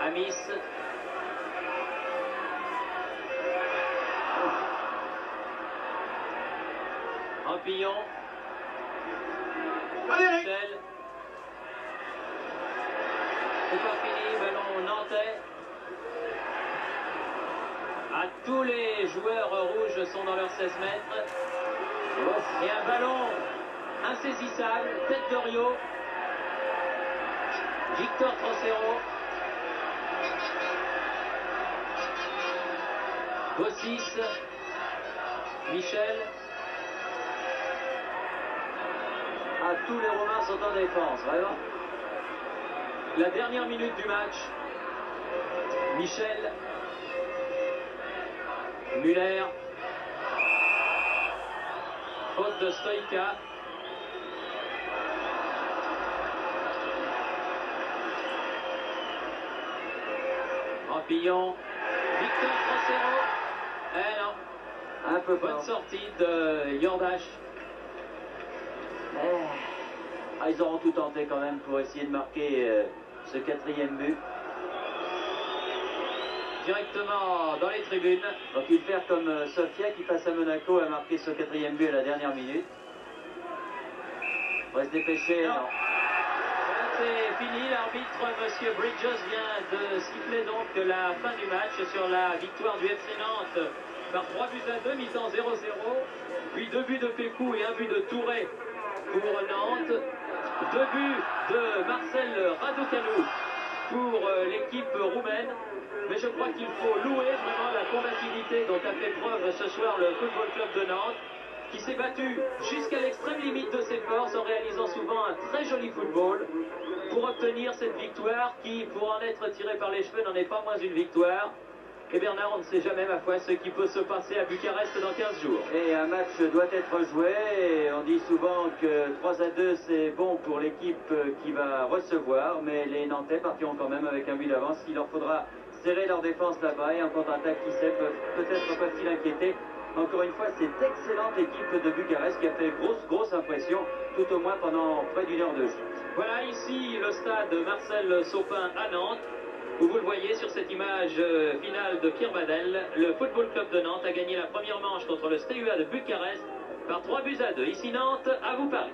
Amis. Rampillon. Michel. C'est pas fini, ballon nantais. Ah, tous les joueurs rouges sont dans leurs 16 mètres. Et un ballon insaisissable, tête de Rio. Victor Trocero. Bossis. Michel. Ah, tous les Romains sont en défense, vraiment. La dernière minute du match. Michel. Muller. Faute de Stoïka. Rampillon. Victor Trocero. Eh non. Un peu Bonne fort. sortie de Jordache. Ah, ils auront tout tenté quand même pour essayer de marquer ce 4e but. Directement dans les tribunes. Donc-ils faire comme Sofia qui passe à Monaco a marqué ce 4e but à la dernière minute. On va se dépêcher. Non. Non. C'est fini, l'arbitre M. Bridges vient de siffler donc la fin du match sur la victoire du FC Nantes par 3-2, mi-temps 0-0, puis 2 buts de Pécou et 1 but de Touré pour Nantes, 2 buts de Marcel Raducanu pour l'équipe roumaine. Mais je crois qu'il faut louer vraiment la combativité dont a fait preuve ce soir le Football Club de Nantes, qui s'est battu jusqu'à l'extrême limite de ses forces en réalisant souvent un très joli football pour obtenir cette victoire qui, pour en être tirée par les cheveux, n'en est pas moins une victoire. Et Bernard, on ne sait jamais, ma foi, ce qui peut se passer à Bucarest dans 15 jours. Et un match doit être joué. Et on dit souvent que 3-2 c'est bon pour l'équipe qui va recevoir. Mais les Nantais partiront quand même avec un but d'avance. Il leur faudra serrer leur défense là-bas et en contre-attaque, qui sait, peut-être peuvent-ils inquiéter. Encore une fois, cette excellente équipe de Bucarest qui a fait grosse impression, tout au moins pendant près d'1 heure de jeu. Voilà ici le stade Marcel Sopin à Nantes, où vous le voyez sur cette image finale de Pierre Badel. Le Football Club de Nantes a gagné la première manche contre le Steaua de Bucarest par 3 buts à 2. Ici Nantes, à vous Paris.